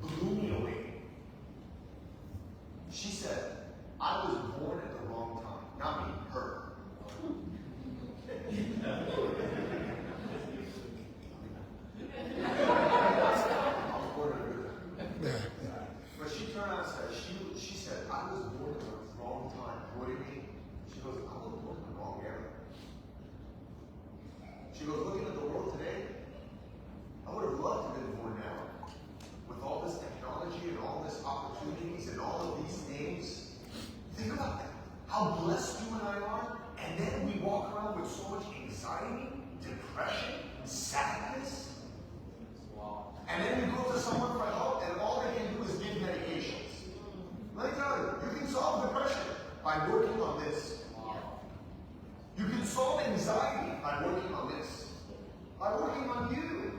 Blew me away. She said, I was born at the wrong time. Not me, her. But she turned around and said, she said, I was born at the wrong time. What do you mean? She goes, I was born in the wrong era. She goes, looking at the world today, I would have loved to have been born now. With all this technology and all this opportunities and all of these things. Think about that. How blessed you and I are. And then we walk around with so much anxiety, depression, sadness. And then you go to someone for help and all they can do is give medications. Let me tell you, you can solve depression by working on this. You can solve anxiety by working on this. By working on you.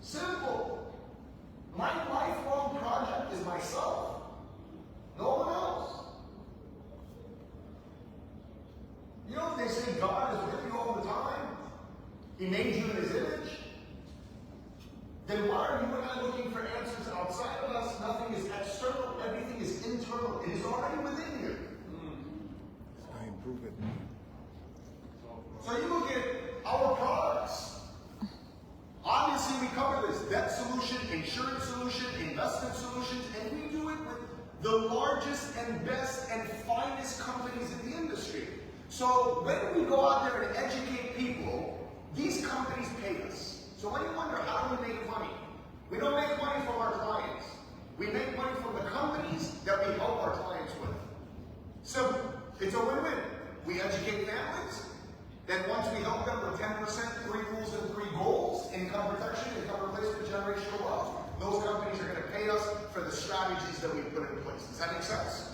Simple. My lifelong project is myself. No one else. You know, they say God is with you all the time. He made you in His image. Then why are you and I looking for answers outside of us? Nothing is external. Everything is internal. It is already within you. I improve it. So you look at our products. Obviously, we cover this debt solution, insurance solution, investment solutions, and we do it with the largest and best and finest companies in the industry. So when we go out there and educate people, these companies pay us. So when you wonder how do we make money, we don't make money from our clients. We make money from the companies that we help our clients with. So it's a win-win. We educate families. Then once we help them with 10%, 3 rules and 3 goals, income protection, income replacement, generational wealth, those companies are going to pay us for the strategies that we put in place. Does that make sense?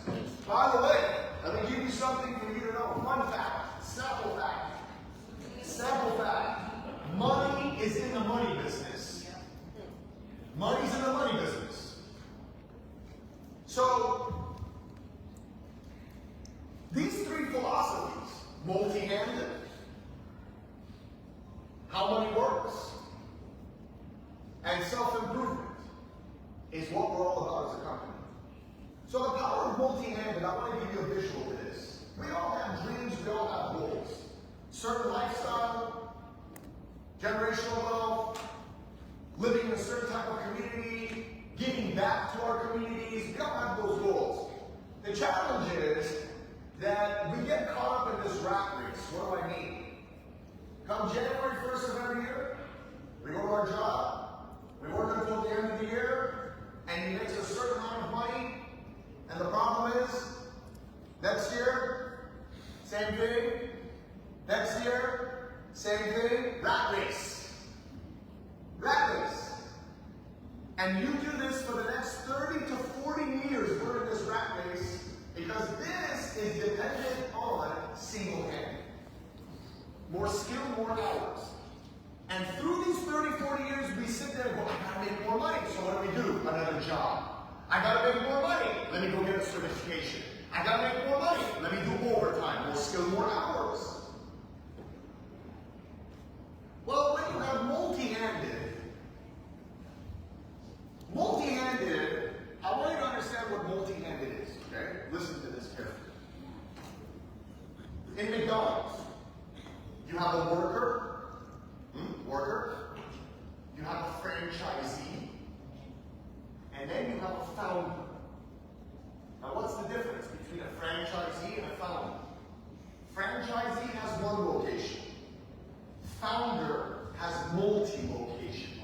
By the way, let me give you something for you to know. Fun fact, sample fact. Sample fact. Money is in the money business. Money's in the money business. So, these 3 philosophies, multi-handed, how money works, and self-improvement, is what we're all about as a company. So the power of multi-handed, I want to give you a visual to this. We all have dreams, we all have goals. Certain lifestyle, generational wealth, living in a certain type of community, giving back to our communities, we all have those goals. The challenge is that we get caught up in this rat race. What do I mean? Come January 1st of every year, we go to our job, we work until the end of the year, and he makes a certain amount of money, and the problem is, next year, same thing, next year, same thing, rat race. Rat race. And you do this for the next 30 to 40 years during this rat race, because this is dependent on single handed. More skill, more hours. And through these 30, 40 years, we sit there and go, I gotta make more money. So what do? Another job. I gotta make more money. Let me go get a certification. I gotta make more money. Let me do overtime. More skill, more hours. Well, when you have multi-handed, I want you to understand what multi-handed is, okay? Listen to this carefully. In McDonald's, you have a worker, you have a franchisee, and then you have a founder. Now what's the difference between a franchisee and a founder? Franchisee has one location. Founder has multi-locations.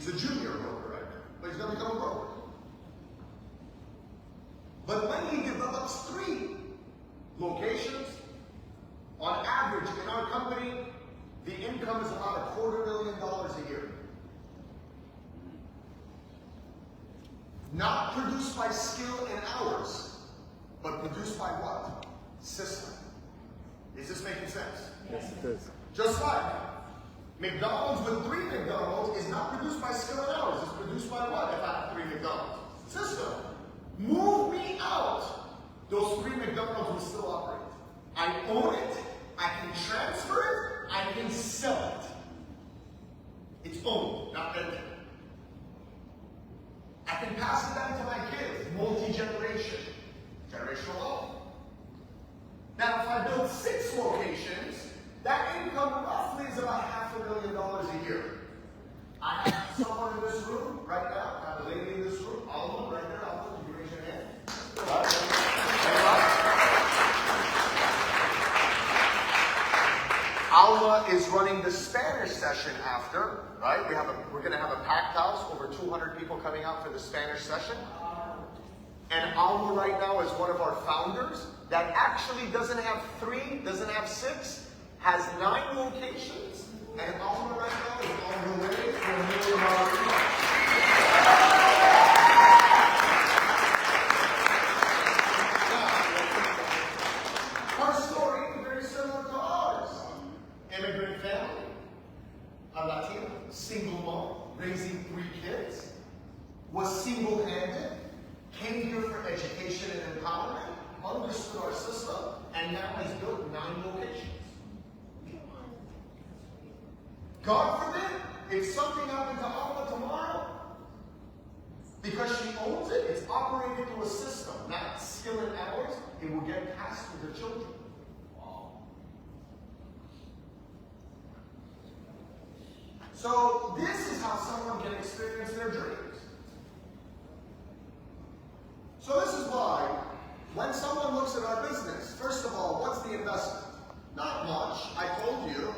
He's a junior broker, right? But he's going to become a broker. But when he develops 3 locations, on average in our company, the income is about $250,000 a year. Not produced by skill and hours, but produced by what? System. Is this making sense? Yes, it is. Just like McDonald's with 3 McDonald's is not produced by skill and hours. It's produced by what if I have 3 McDonald's? System. Move me out. Those 3 McDonald's will still operate. I own it. I can transfer it. I can sell it. It's owned, not rented. I can pass it down to my kids. Multi-generation. Generational wealth. Now, if I build 6 locations, that income roughly is about $500,000 a year. I have someone in this room right now. I have a lady in this room. Alma, right there. Alma, can you raise your hand? Alma is running the Spanish session after, right? We're going to have a packed house, over 200 people coming out for the Spanish session. And Alma right now is one of our founders that actually doesn't have 3, doesn't have 6, has 9 locations. And Alma right now is on her way for $1 million. Her story is very similar to ours. Immigrant family, a Latina, single mom, raising 3 kids, was single-handed, came here for education and empowerment, understood our system, and now has built 9 locations. God forbid, if something happened to Alma tomorrow, because she owns it, it's operated through a system, not skill and hours, it will get passed to the children. So this is how someone can experience their dreams. So this is why, when someone looks at our business, first of all, what's the investment? Not much. I told you,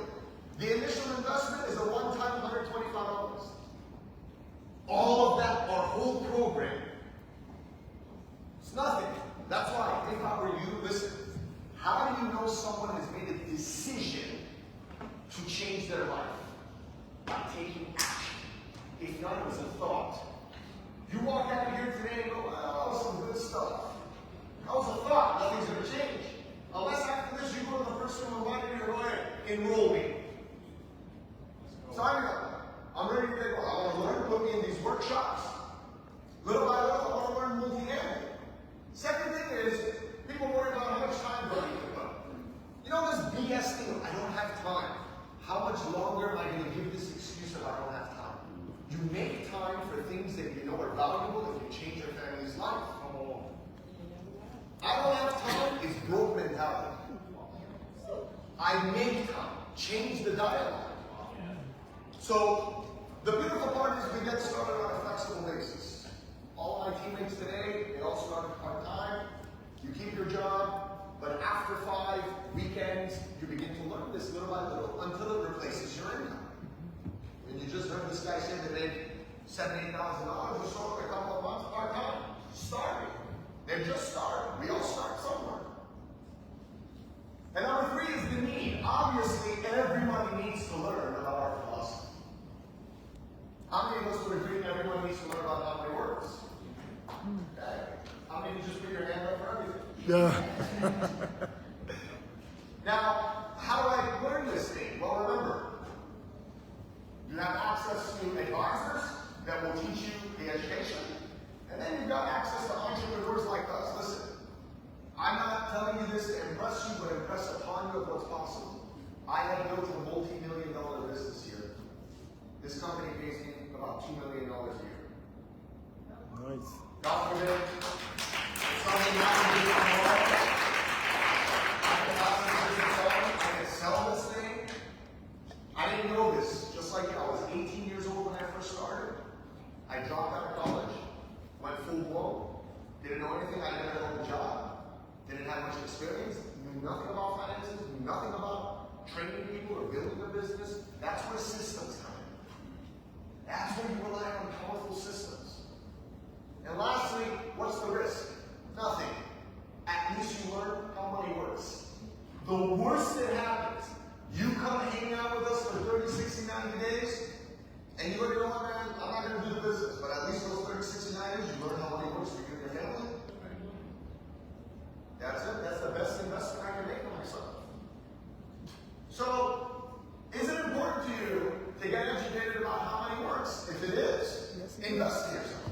the initial investment is a one-time $125. All of that, our whole program, it's nothing. That's why, if I were you, listen, how do you know someone has made a decision to change their life? By taking action. If not, it was a thought. You walk out of here today and go, oh, some good stuff. That was a thought. Nothing's going to change. Unless after this you go to the person who invited you to go ahead, enroll me. Sign me up. I'm ready to go. I want to learn. Put me in these workshops. Little by little, I want to learn multi-animal. Second thing is, people worry about how much time do I need to put. You know this BS thing, I don't have time. How much longer am I going to give this excuse if I don't have time? You make time for things that you know are valuable and can change your family's life. I don't have time is broke mentality. I make time. Change the dialogue. So, the beautiful part is we get started on a flexible basis. All my teammates today, they all started part-time. You keep your job, but after 5 weekends, you begin to learn this little by little until it replaces your income. And you just heard this guy say that they made $78,000 or so in a couple of months part-time. Starting. They've just started. We all start somewhere. And number 3 is the need. Obviously, everybody needs to learn about our philosophy. How many of us would agree everyone needs to learn about how money works? Okay. How many just put your hand up for everything? Yeah. Now, how do I learn this thing? Well, remember, you have access to advisors that will teach you the education, and then you've got access to entrepreneurs like us. Listen, I'm not telling you this to impress you, but impress upon you of what's possible. I have built a multi-million-dollar business here. This company pays me about $2 million a year. Nice. God forbid, if something happens to me tomorrow, I can sell this thing. I didn't know this, just like you. I was 18 years old when I first started. I dropped out of college, went full blown. Didn't know anything. I never held a job. Didn't have much experience. Knew nothing about finances. Knew nothing about training people or building a business. That's where systems come in. That's when you rely on powerful systems. And lastly, what's the risk? Nothing. At least you learn how money works. The worst that happens, you come hang out with us for 30, 60, 90 days, and you look at, oh man, I'm not going to do the business, but at least those 30, 60, 90 days, you learn how money works for you and your family. That's it. That's the best investment I can make on myself. So, is it important to you to get educated about how money works? If it is, invest in yourself.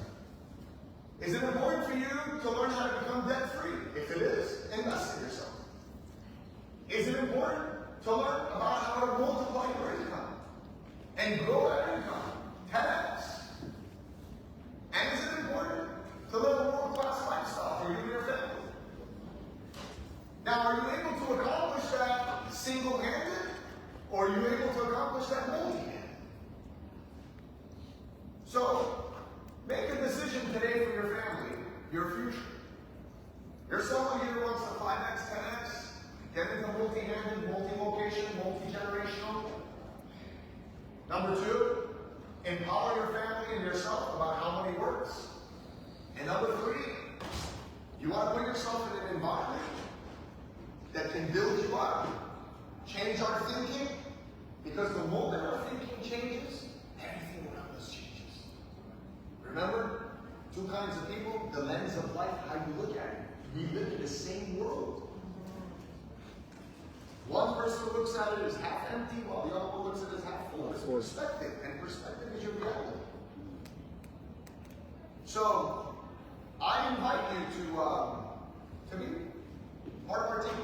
Is it important for you to learn how to become debt-free? If it is, invest in yourself. Is it important to learn about how to multiply your income and grow that income 10x? And is it important to live a world-class lifestyle for you and your family? Now, are you able to accomplish that single-handed, or are you able to accomplish that multi-handed? So, make a decision today for your family, your future. There's someone here who wants to 5x, 10x, get into multi-handed, multi-location, multi-generational. Number 2, empower your family and yourself about how money works. And number 3, you want to put yourself in an environment that can build you up, change our thinking, because the moment our thinking changes, everything around us changes. Remember, 2 kinds of people, the lens of life, how you look at it. We live in the same world. One person looks at it as half empty, while the other one looks at it as half full. It's perspective, and perspective is your reality. So, I invite you to be part of our team.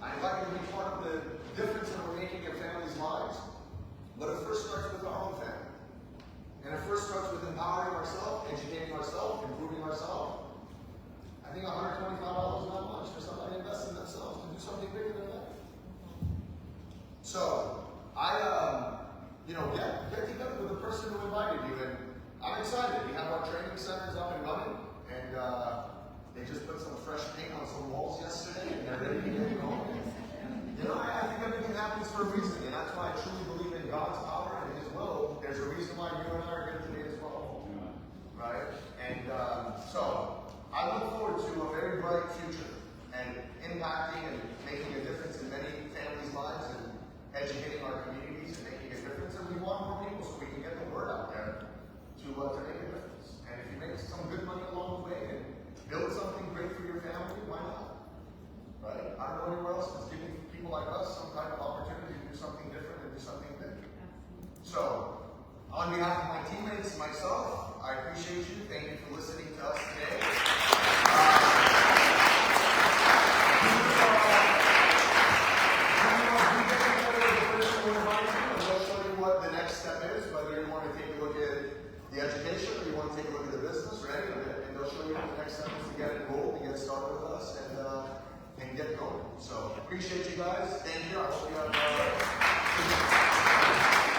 I invite you to be part of the difference that we're making in families' lives. But it first starts with our own family. And it first starts with empowering ourselves, educating ourselves, improving ourselves. I think $125 is not much for somebody to invest in themselves to do something bigger than that. So, get together with the person who invited you, and I'm excited. We have our training centers up and running, and they just put some fresh paint on some walls yesterday, and they're ready to get going. You know, I think everything happens for a reason, and that's why I truly believe in God's power and His will. There's a reason why you and I are here today as well, right? And so, I look forward to a very bright future and impacting and making a difference in many families' lives and educating our communities and making a difference. And we want more people so we can get the word out there to make a difference. And if you make some good money along the way and build something great for your family, why not? Right? I don't know anywhere else that's giving people like us some kind of opportunity to do something different and do something big. So, on behalf of my teammates and myself, I appreciate you. Thank you for listening to us today. We'll show you what the next step is, whether you want to take a look at the education or you want to take a look at the business, right? And they'll show you what the next step is to get enrolled and get started with us and get going. So appreciate you guys. Thank you. I hope you have